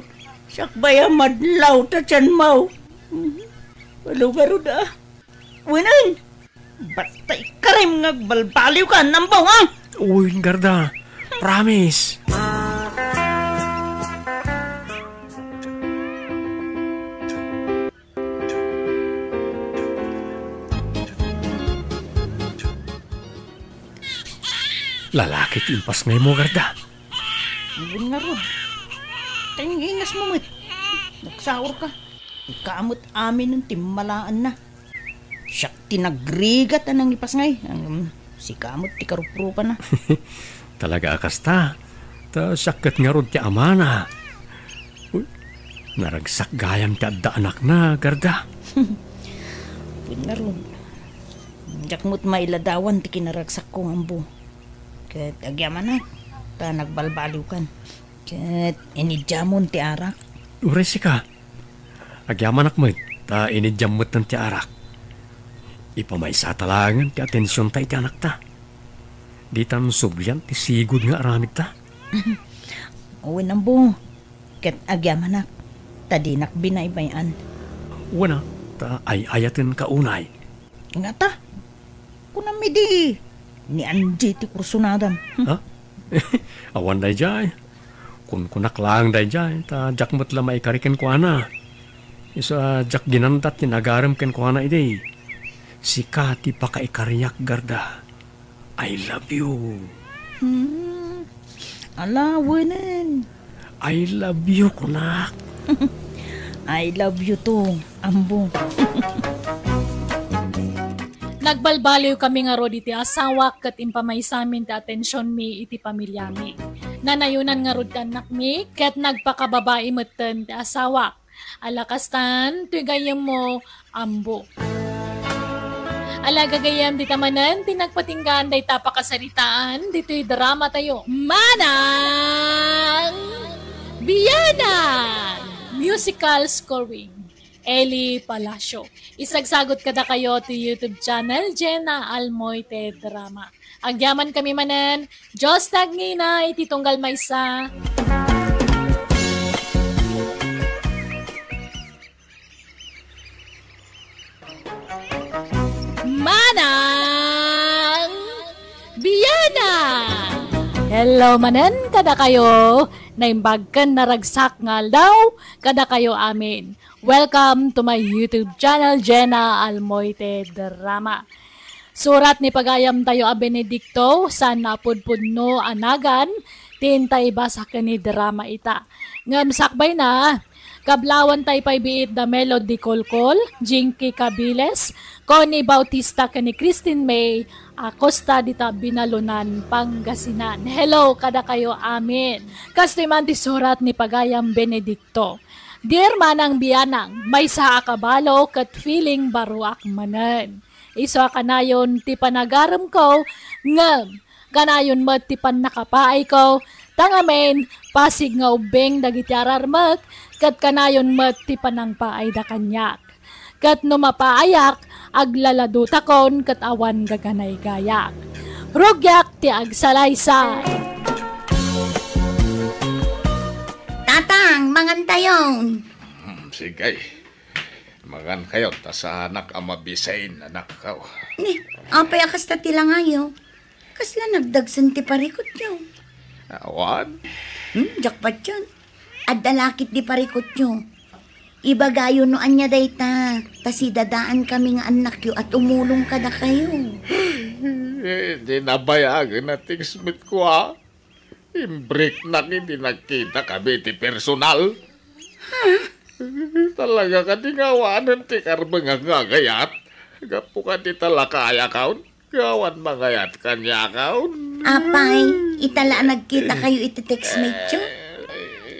Sakbaya madlaw ta tiyan mau. Walugaro da. Winan. Basta ikarim nga balbaliw ka nambaw ha. Uy, Garda. Promise. Lalaki timpas ngay mo, Garda. Ang nga ron. Tayong ingas mo, mit. Nagsaur ka. Ikamot amin ng timmalaan na. Siyak tinagrigat anang ipas ngay. Si kamot ti karuprupa na. Talaga akasta. Ta sakit nga ron ti amana. Uy, naragsak gayam ti adda anak na, Garda. Pwede nga ron. Jakmot mailadawan ti kinaragsak kong ambo. Kat agyaman na. Ta nagbalbaliw kan. Kat inidyamon ti arak. Uresi ka. Agyaman akmet. Ta inidyamot ng ti arak. Ipamaysa talangan ti atensyon ta iti anak ta. Di tan subyan ti sigud nga aramid ta. Uwin ambo. Kat agyaman na. Ta di nakbinaybayan. Wana, ta ayatin ka unay. Nga ta. Kunami di. Ni Anji ti kursunadan. Ha? Awan day jay. Kun kunak lang day jay. Ta jakmot la maikariken ko ana. Isa jak ginandat ti nagaram ken ko ana ide. Si Kati pakaikariyak, Garda. I love you. Ala, winan. I love you, kunak. I love you too, ambo. Nagbalbaliw kami nga rod iti asawa kat impamay-samin ti atensyon mi iti pamilya mi. Nanayunan nga rod anak mi kat nagpakababae meten ti asawa. Alakastan, tuyagayam mo, ambo. Alagagayam di tamanan, tinagpatinggan day tapakasaritaan, dito'y drama tayo. Manang Biyanan! Musical scoring. Eli Palacio. Isagsagot kada kayo to YouTube channel, Jenna Almoite Drama. Agyaman kami manen. Diyos nagngina, ititunggal maysa. Manang Biyana! Hello manen, kada kayo. Naimbagkan na ragsak ngal daw, kada kayo amin. Welcome to my YouTube channel, Jenna Almoite Drama. Surat ni pagayam tayo a Benedicto, san napudpudno anagan, tintay basa ka ni drama ita. Ngam sakbay na, kablawan tay pay biit da Melody Kolkol, Jinky Cabiles, Connie Bautista ka ni Christine May, Acosta dita Binalunan, Pangasinan. Hello, kada kayo amin. Kastimanti surat ni pagayam Benedicto. Dear Manang Biyanang, may sa akabalo kat feeling baruak manan. Isa kanayon ti panagaram ko, ngam, kanayon mo ti pan nakapaay ko, tangamen, pasig nga ubeng dagiti ararmak, kat kanayon mo ti panang paay da kanyak. Kat numapaayak, aglaladutakon, kat awan gaganay gayak. Rugyak ti agsalaysay. Tatang, mangan tayon. Sige. Magan kayo, ta sa anak ang mabisain, anak ka. Ni, apay akas ta tila ngayo. Kasla nagdagsan ti parikot nyo. Awan? Jakpat yun. At dalakit di parikot nyo. Ibagayo no anya day ta. Si dadaan kami nga anak yo at umulong kada kayo. Hindi nabayagan na tingsmit ko ha. Imbreak na hindi nakita kami ti personal. Ha? Talaga ka di ngawanan ti karbang nga gayat. Gapo ka di talakaya kaun. Gawan mangayat kanya kaun. Apay, itala nagkita kayo iti textmate yo?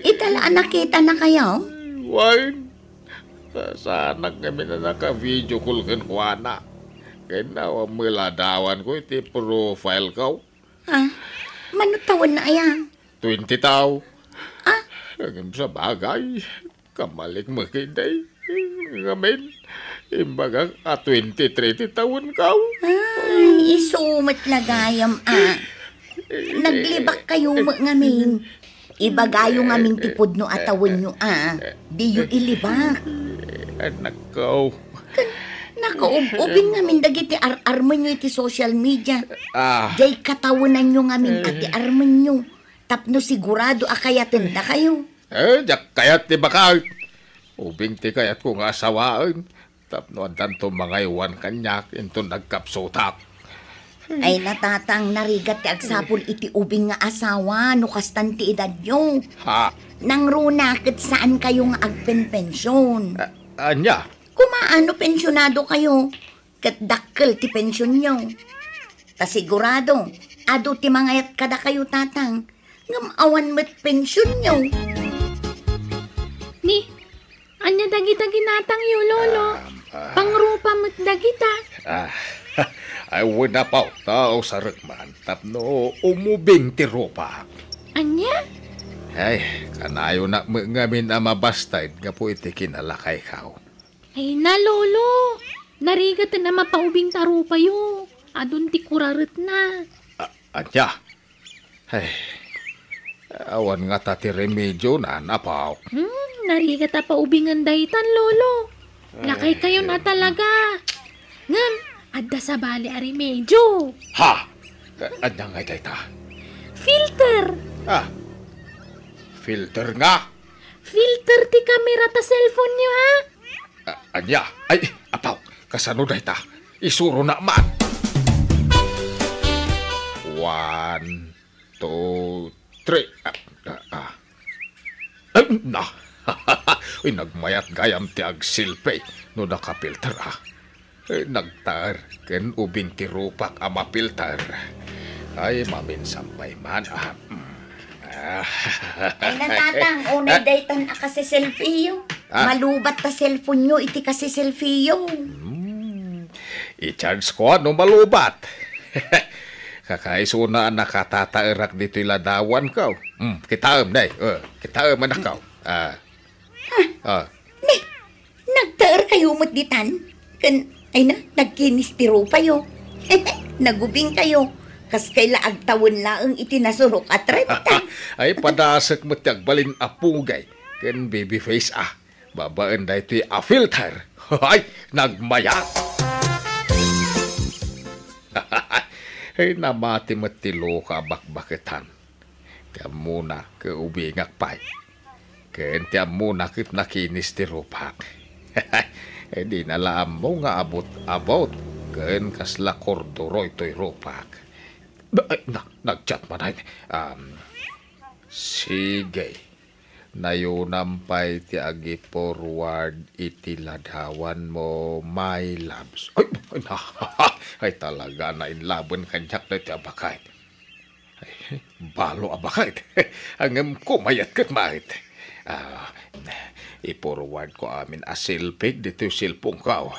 Itala nakita na kayo? Wine. Sa anak kami na naka-video call kan kuana. Kaya na muladawan ko iti profile ko. Ha? Manutawan na ayan? 20 tao. Ah? Hanggang sa bagay. Kamalik makiday. Ngamin. Imbaga 20-30 taon ka. Ay, isumat lagayam Naglibak kayo ngamin. Ibagayo ngamin tipod no atawan nyo Di yu ilibak. Anak ko. Nakaubing ngamin dagiti arman nyo iti social media. Day katawanan nyo ngamin ati arman nyo. Tapno sigurado akayatan na kayo. Jak kayat ti bakal. Ubing ti kayat ko nga asawaan. Tapno andan to mga iwan kanyak into nagkapsotak. Ay natatang narigat ti agsapol iti ubing nga asawa no kastan ti edad nyo. Ha? Nang runakit saan kayo nga agpenpensyon. Anya? Kumaano pensyonado kayo? Kat dakkel ti pensyon nyo. Tasigurado, ado ti mangayat kada kayo tatang. Ngam awan met pensyon nyo. Ni, anya dagita ginatang yu, lolo. Pangrupa met dagita. Ay wala pa tao sa rekman. Tapno umubing ti rupa. Anya? Ay, kanayo na ngamin na mabastay nga po iti kinalakay kao. Ay na, lolo. Narigat na mapaubing tarupa yu. Adun ti kuraret na. Anya? Ay, awan nga tati remedyo na napaw. Narigat na paubingan dahitan, lolo. Lakay kayo na talaga. Ngam, adda sa bali ari medyo. Ha? Anya nga dayta? Filter. Filter nga? Filter ti kamera ta cellphone nyo, ha? Anya? Ay, apaw, kasano dayta? Isuro na man. 1, 2, 3. Na. Uy, nagmayat gayam ti agsilpay no nakapilter Nagtar ken ubing ti rupak mapilter. Ay, maminsampay man Ay natatang, unay daytan kasi selfie yo. Malubat ta cellphone nyo, iti kasi selfie yo. I-charge ko ano malubat. Kakaiso na nakatatairak dito iladawan ka. Kitaam, day. Kitaam anak ka. Nagtaar kayo matditan. Ay na, nagkinistiro pa yo. Nagubing kayo. Kas kaila agtawon laang itinasurok at renta. Ay padasak mo tiyag balin apugay. Ken baby face Babaan da ito'y a-filter. Ay, nagmaya. Ay, namati matilo ka bakbakitan. Kaya muna ka ubingak pay. Kaya muna kit nakinis ti rupak. Ay, di nalaam mo nga about. Kaya kasla kordoroy to'y rupak. Ay, nag-chat man ay. Sige. Nayunampay ti agi forward iti ladawan mo, my loves. Ay talaga na inlaban kanyak na ti abakait. Ay, balo abakait. Ang kumayat kat mait. I-forward ko amin asilpig dito yung silpong ko.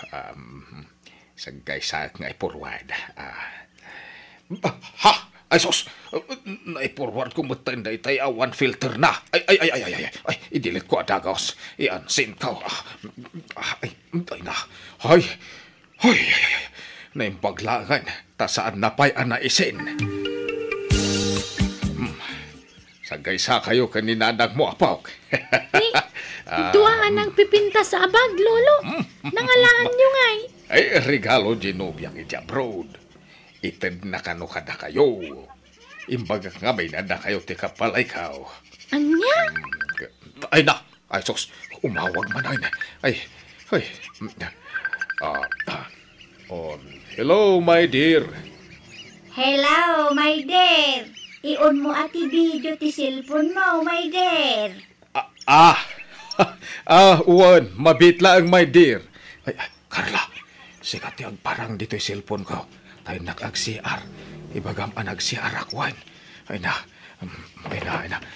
Sagay sa nga i-forward. Ay, sos! Naiporward ko matay na itay awan filter na. Ay, idilit ko adagos. Iansin ka. Ay, na. Ay. Naimpaglangan. Tasaan na pa'y anaisin. Sagay sa kayo kaninanag mo, apaw. Duwaan ang pipinta sa abag, lolo. Nangalaan nyo ngay. Ay, regalo ginubiyang iti abroad. Itad na kano kada kayo. Imbaga nga may nada kayo ti kapalay kao. Anya? Ay na! Ay sos! Umawag man ay. Hello, my dear. Hello, my dear. Ion mo ati video ti cellphone mo, my dear. Uwan. Mabitla ang my dear. Ay, Carla. Sikat yung parang dito yung cellphone ko. Tayo nag-CR. Ibagam nag-CR akwan. Ay na.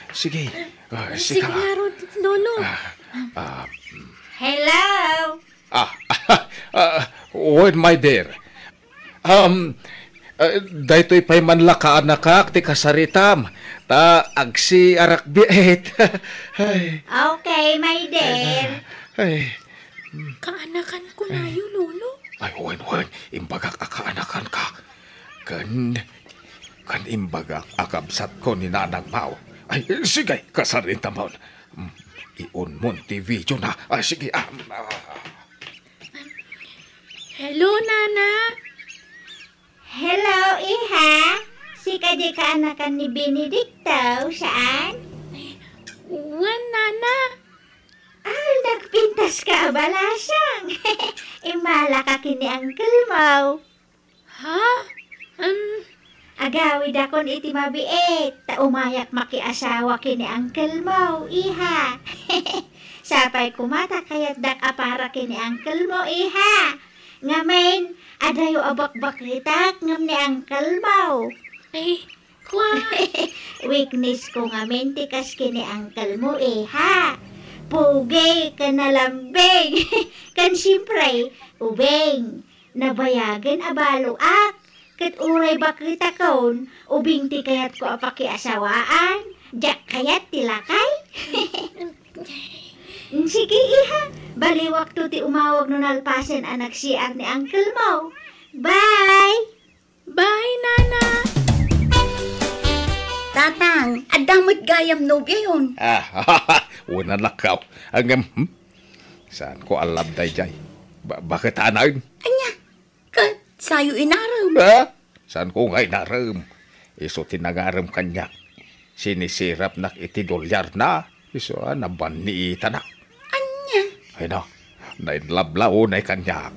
Sige. Sige nga, lolo. Hello. What, my dear? Daytoy pa'y manlakaan nakak ti kasaritam. Ta agsi arakbiet. Okay, my dear. Ay. Kaanakan ko na yun, lolo. Ay, wan. Imbagak akaanakan ka. Kan imbagak akabsat ko ni Nanang Mau. Ay, sige, kasarin tamaw. Iun mo ti video na. Ay, sige. Hello, Nana. Hello, Iha. Si kadi kaanakan ni Benedicto, saan? Nana. Ay, nagpintas ka abalasang. Imala ka kini Uncle Mau. Ha? Agawid akon iti mabiit. Ta umayak makiasawa kini Uncle Mau, Iha. Sapay kumata kayat dak apara kini Uncle Mau, Iha. Ngamen, adayo abak-bakitak ngam ni Uncle Mau. Ay, kwa. Weakness ko ngamen tikas kini Uncle Mau, Iha. Pugay ka na lambing. Kan siyempre, ubeng. Nabayagan abaloak. Kat uray bakita kaon, ubing ti kayat ko apakiasawaan. Jak kayat tilakay. Sige, Iha. Bali waktu ti umawag nun alpasen anak siar ni Uncle Mau. Bye! Bye, Nana. Tatang, adamot gayam nobya yun. Una lakaw. Saan ko alam dayjay? Bakit anain? Anya, kat sayo inaram. Saan ko nga inaram? Iso tinagaram kanya. Sinisirap nak iti dolyar na. Iso nabaniita na. Anya? Ay na, nainlablao na kanya.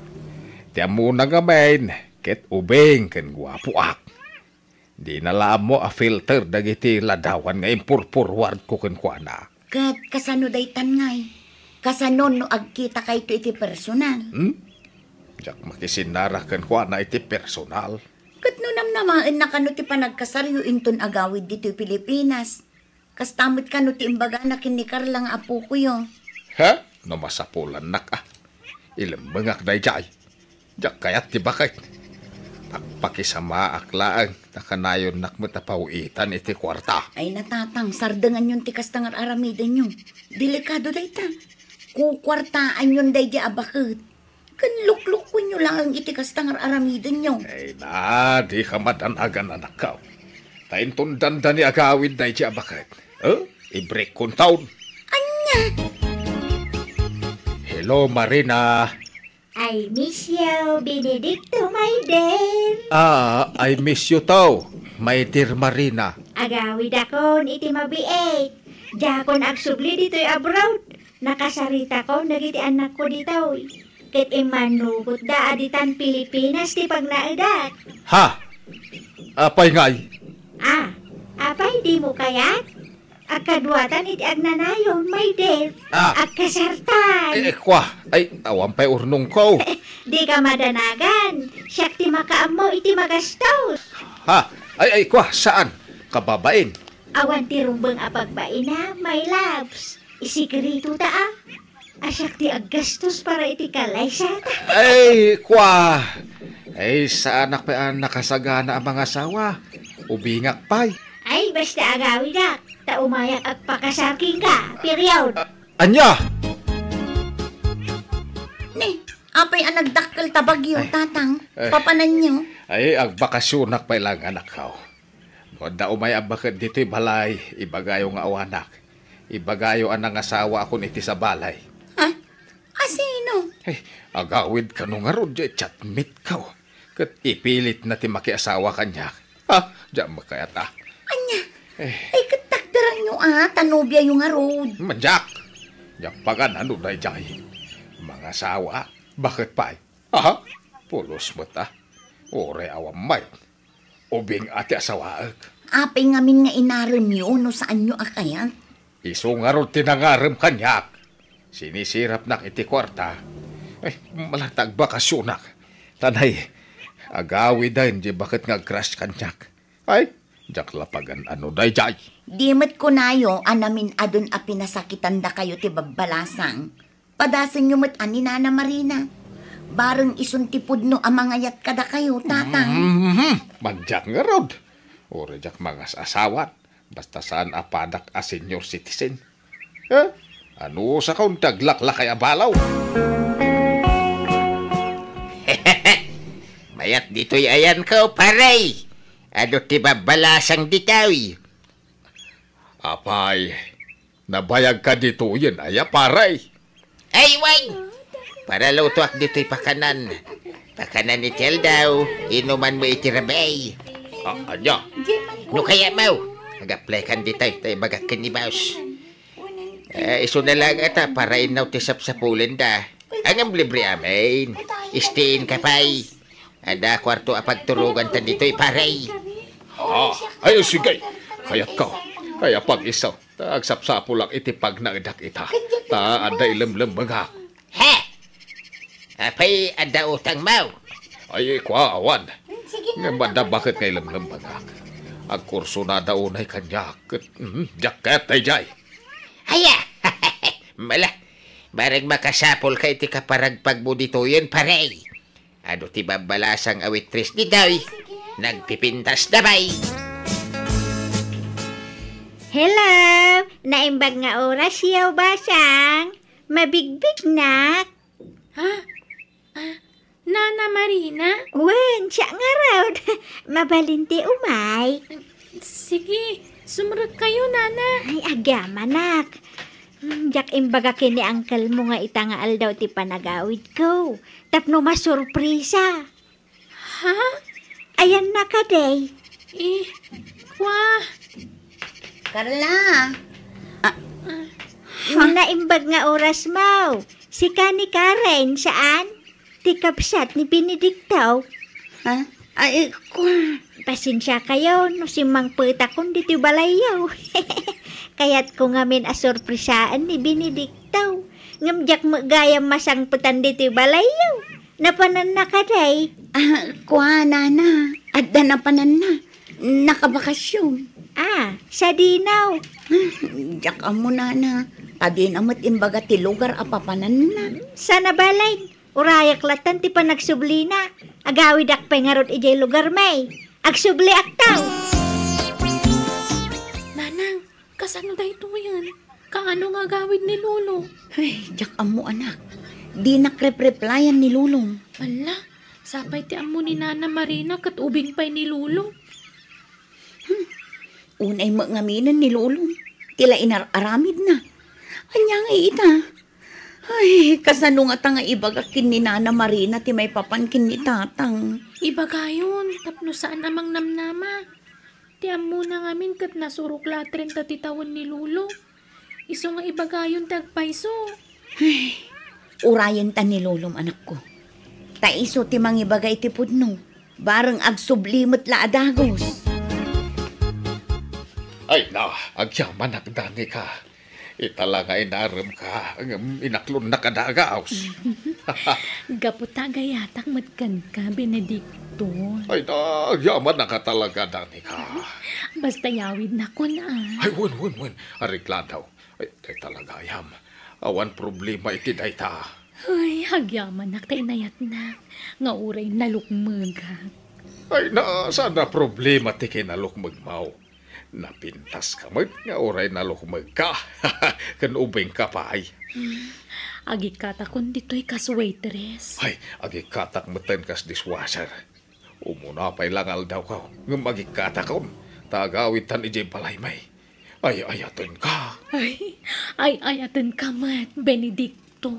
Tiyan mo na gamin. Ket ubeng ken guwapuak. Di nalaam mo a-filter dagiti ladawan nga impurpurward ko kenkwana. Kat kasano daytan ngay. Kasano no agkita kay ito iti personal. Jak makisinara kenkwana iti personal. Kat no namnamaan na kano ti panagkasaryo inton agawid dito Pilipinas. Kas tamot kano ti imbaga na kinikar lang apo ko yo. Ha? No masapulan nak Ilembengak dayjay. Jak kayat ti bakit. Pakisama aklaang nakanayon nak matapawitan iti kwarta. Ay natatang, sardangan yun tikas tangar aramidan yun. Delikado day ta. Kukwartaan yun day di abakit. Kan lukluk ko nyo lang ang itikas tangar aramidon nyo. Ay na, di ka madanagan anak ka. Tayin tundan da ni agawid na iti abakit. I-break kong taon. Anya? Hello, Marina. I miss you, Benedicto, my dear. I miss you tao, my dear Marina. Agawid akon iti mabiit. Jakon agsubli dito'y abroad. Nakasarita ko, nagiti anak ko dito. Ket imanugot da aditan Pilipinas ti pagnaidak. Ha? Apay ngay? Apay di mo kayat? Akadwatan iti agnanayon, my dear. Agkasartan. Kwa, ay awan pa'y urnong ko. Di ka madanagan. Siyak ti makaamo iti magastos. Ha? Ay, kwa, saan? Kababain. Awan ti rumbang apagbaina, my loves. Isikreto ta Asyak ti aggastos para iti kalaysat. Ay, kwa. Ay, saan pa nakasagana ang mga asawa? Ubingak pa'y. Ay, basta agawid ak. Taumayak at pakasarking ka. Period. Anya? Ne, apay ang nagdakkel tabagyo, tatang. Papanan nyo. Ay, agbakasyonak pa'y lang anak ka. Noon da umay abakit dito'y balay, ibagayo nga awanak. Ibagayo ang asawa ako niti sa balay. Ha? Asino? Ay, agawid ka nung nga ron, chatmit ka. Kat ipilit na ti makiasawa kanya. Ha? Diyan makayata. Anya? Ay, katakdaran nyo tanubya yung road. Manjak! Diyan pagan ano na jay. Mga asawa, bakit pa? Ha? Pulos mo ta. Ore awam may. Ubing ati asawaag. Apay ngamin nga inaram nyo, no saan nyo akayan? Iso nga ron tinangaram kanyak. Sinisirap nak iti kwarta. Ay, malatag bakasyonak. Tanay, agawi dahin di bakit nga crush kanyak. Ay, jak lapagan ano day jay. Di met ko nayo, anamin adun a pinasakitan da kayo ti babbalasang. Padasan nyo met ani Nana Marina. Bareng isuntipod no amangayat kada kayo, tatang. Manjak nga ron. Ore jak mga asawat. Basta saan apadak a senior citizen. Ano sa kaun taglakla kay abalaw? Mayat dito'y ayan ko, paray. Ano ti babalasang ditawi? Apay, nabayag ka dito yun, aya paray. Ay, wag! Para lutuak dito'y pakanan. Pakanan ni Tel daw, inuman mo itirabay. Anya? No kaya mau, nag-apply kan ditay, tayo bagat kan ni Baus. Iso na lang ata para inaw tisap sa Poland da. Ang libre amin. Istiin ka pa'y. Ada kwarto apagturugan ta dito'y paray. Ay, sige. Kayat ka. Kaya pag isaw, tagsapsapo lang itipag na idak ita. Ta ada ilemlem mga. Ha? Apay ada utang mau. Ay, kwa awan. Nga banda bakit nga ilemlem mga. Ang kurso na daunay kanya. Jacket ay jay. Aya! Mala, barag makasapol kay ti kaparagpag mo dito yun, paray. Ano ti babalasang awitris ni Dawi? Nagpipintas na bay. Hello! Naimbag nga oras yaw basang. Mabigbig nak. Nana Marina? Wen, siya nga raw. Mabalinti umay. Sige, sumunod kayo, Nana. Ay, agama nak. Jak imbaga kini angkel mo nga itangaal daw ti panagawid ko. Tapno masurprisa. Ha? Ayan na ka, day. Kwa. Carla. Naimbag nga oras mo. Si Kani Karen, saan? Ti kapsat ni Benedicto. Ha? Ay, kwa. Pasensya kayo, no si Mang Peta kundi ti balayaw. Kaya't ko ngamin asurprisaan ni Benedicto. Ngamjak magayam masangputan dito balayaw. Napanan na ka, day. Kwa, Nana. Adda na panan na. Nakabakasyon. Sa dinaw. Jak mo, Nana. Tadi namat imbaga ti lugar apapanan na. Sana balay. Urayak latan ti panagsubli na. Agawid ak pengarot ijay lugar may. Agsubli ak tao. Nanang, kasano da ito yan? Kaano nga gawid ni Lolo? Ay, jak mo, anak. di nakrep-replyan ni Lulong. Ala, sapay ti amo ni Nana Marina kat ubing pa'y ni Lulong. Unay mangaminan ni Lulong. Tila inararamid na. Anya nga ita. Ay, kasano nga tanga ibagakin ni Nana Marina ti may papankin ni tatang. Iba gayon, tapno saan amang namnama. Ti amo na ngamin kat nasurok latren tatitawan ni Lulong. Iso nga iba gayon tagpaiso. Urayan ta ni Lulong anak ko. Taiso ti mangibagay ti pudno. Barang agsublimot la adagos. Ay na, agyaman nagdani ka. Itala nga inaram ka, ang inaklon na kadagaos. Gaputa gayatak matkan ka, Benedicto. Ay na, agyaman na ka talaga, dani ka. Basta yawid na ko na. Ay, wun. Arikla daw. Ay, talaga ayam. Awan problema iti dayta. Ay, hagyaman na tayo nayat na. Nga uray nalukmagak. Ay na, sana problema ti kinalukmagmaw. Napintas ka mag, nga oray nalukmag ka. Kanubing ka pa ay. Agikatak kun dito'y kas waitress. Ay, agikatak matan kas dishwasher. Umuna pa'y langal daw ka. Nga magikatak kon. Tagawitan ijay palaymay. Ay, ayatan ka. Ay, ayatan ka mat, Benedicto.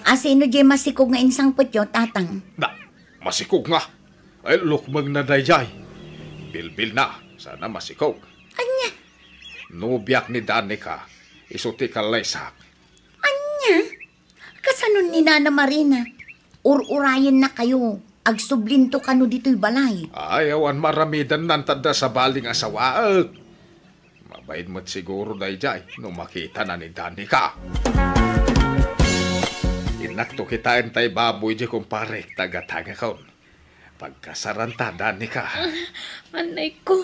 Asino jay masikog nga insang putyo, tatang? Na, masikog nga. Ay, lukmag na dayjay. Bilbil na, sana masikog. Anya? Nubiyak ni Danica, isuti ka laysak. Anya? Kasanon ni Nana Marina? Ur-urayan na kayo. Agsublinto kano dito'y balay. Ay, awan maramidan nantada sa baling asawaag. Mabaid mo't siguro dayjay nung makita na ni Danica. Inakto kitain tay baboy di kumpare, taga-taga kaon. Pagkasaranta, Danica. Anay ko,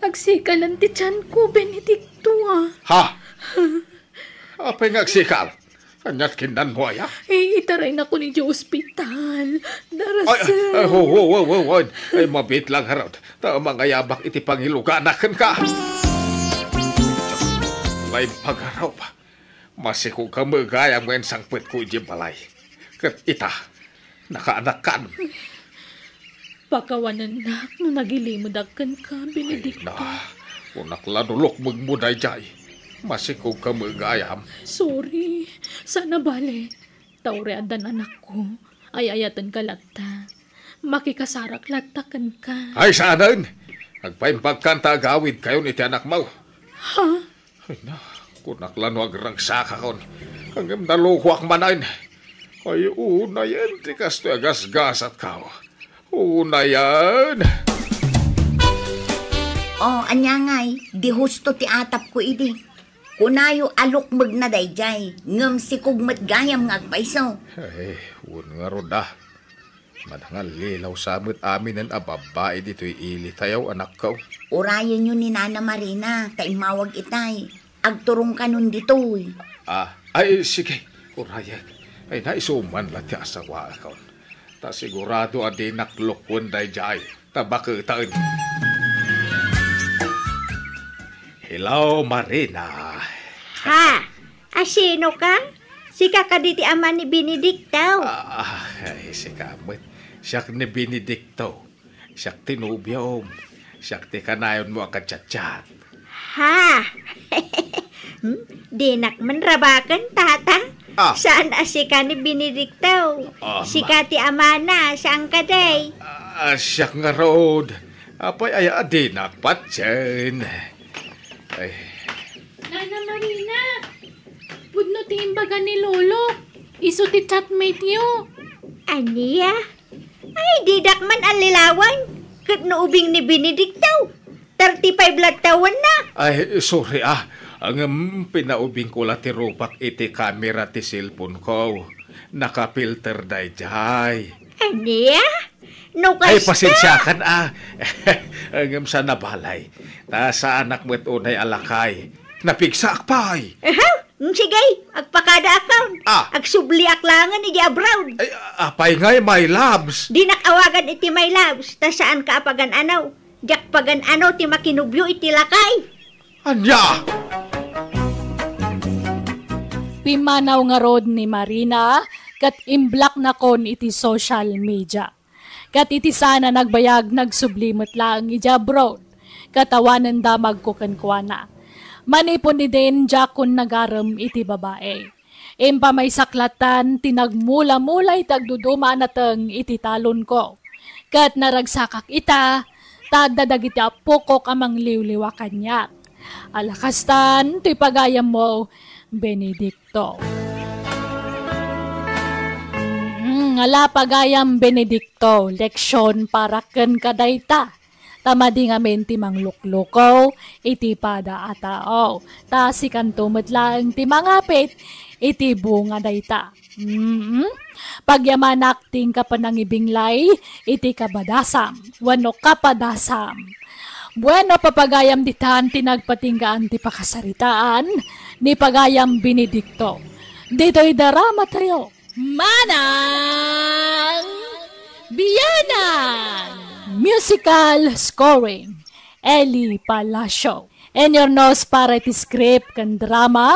agsikalan ti tiyan ko, Benedicto Ha? Apay nga agsikal? Kanyat kindan mo ay itaray na ko ni di ospital. Ay, Darasa. Ay, mabit lang harap. Mga yabak iti pangiluganakan ka. May pagaraw pa. Masikog ka magayang ngayon sangpit ko di balay. Kat ita, nakaanak kan. Pakawanan na, no nagilimodagkan ka, Benedicto. Ay na, unak ladulok magmuday jay. Masikog ka magayam. Sorry, sana bale. Taureadan anak ko. Ay ayatan ka latta. Makikasarak latakan ka. Ay saanan, agpaimpagkanta gawid kayo ni ti anak mo. Ha? Ay na, kunak lano agragsaka kon. Hanggang naluhuak manayin. Ay una yan, tikas to agasgasat ka. Una yan. Anya ngay, di husto ti atap ko idi. Kunayo alukmag na dayjay, ngam sikog matgayam ngagpaiso. Ay, un nga roda. Madangal lilaw samot amin ang ababae dito'y ili tayaw anak ko. Urayan nyo ni Nana Marina, kay mawag itay. Agturong ka nun dito'y. Ay, sige, urayan. Ay, naisuman lang ti asawa ako. Ta sigurado adi naklukwan dayjay. Tabakitaan. Hello, Marina. Ha? Asino ka? Si kakaditi ama ni Benedicto. Ay, si kamot. Siyak ni Benedicto. Siyak tinubiyom. Siyak ti kanayon mo ang kachat-chat. Ha? Dinak man rabakan, tata. Saan asika ni Benedicto? Sika ti amana, saan ka day? Siyak nga road. Apay ay adi nakpatsin. Ay. Nana Marina, pudno ti imbaga ni Lolo. Iso ti chatmate yo. Aniya? Ay, didak man alilawan. Kat ubing ni Benedicto. 35 lat taon na. Ay, sorry Ang pinaubing ko la ti rupak iti kamera ti cellphone ko. Nakapilter dayjay. Aniya? No kasta? Ay, pasensyakan Ang sa nabalay. Ta sa anak mo't unay alakay. Napigsak pa ay. Sige, agpakada account. Agsubli aklangan iti abroad. Ay, apay ngay, my loves. Di nakawagan iti my loves. Ta saan ka apagan anaw? Jak pagan ano ti makinubyo iti lakay. Anya! Pimanaw nga rod ni Marina, kat imblock na kon iti social media. Kat iti sana nagbayag nagsublimot lang ija abroad. Katawanan damag ko kankwana. Manipon ni din jakon nagaram iti babae. Impa may saklatan, tinagmula-mulay tagduduma nateng iti talon ko. Kat naragsakak ita, tagdadag iti apokok amang liwliwa kanyak. Alakastan, ti pagayam mo, Benedicto. Ala pagayam Benedicto, leksyon para ken kadayta. Tamadi nga men ti mangluklukaw, iti pada atao. Ta si kantumot lang ti mangapit, iti bunga dayta. Pagyamanak ting kapanangibinglay, iti kabadasam, wano kapadasam. Bueno papagayam ditan tinagpatinggaan ti pakasaritaan, ni pagayam Benedicto. Dito'y darama tayo. Manang Biyanan! Musical scoring, Eli Palacio. And your nose para iti script kan drama,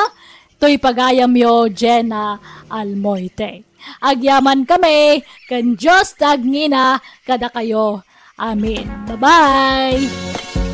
to'y pagayam yo Jenna Almoite. Agyaman kami, kan Diyos tagngina, kada kayo. Amen. Bye-bye!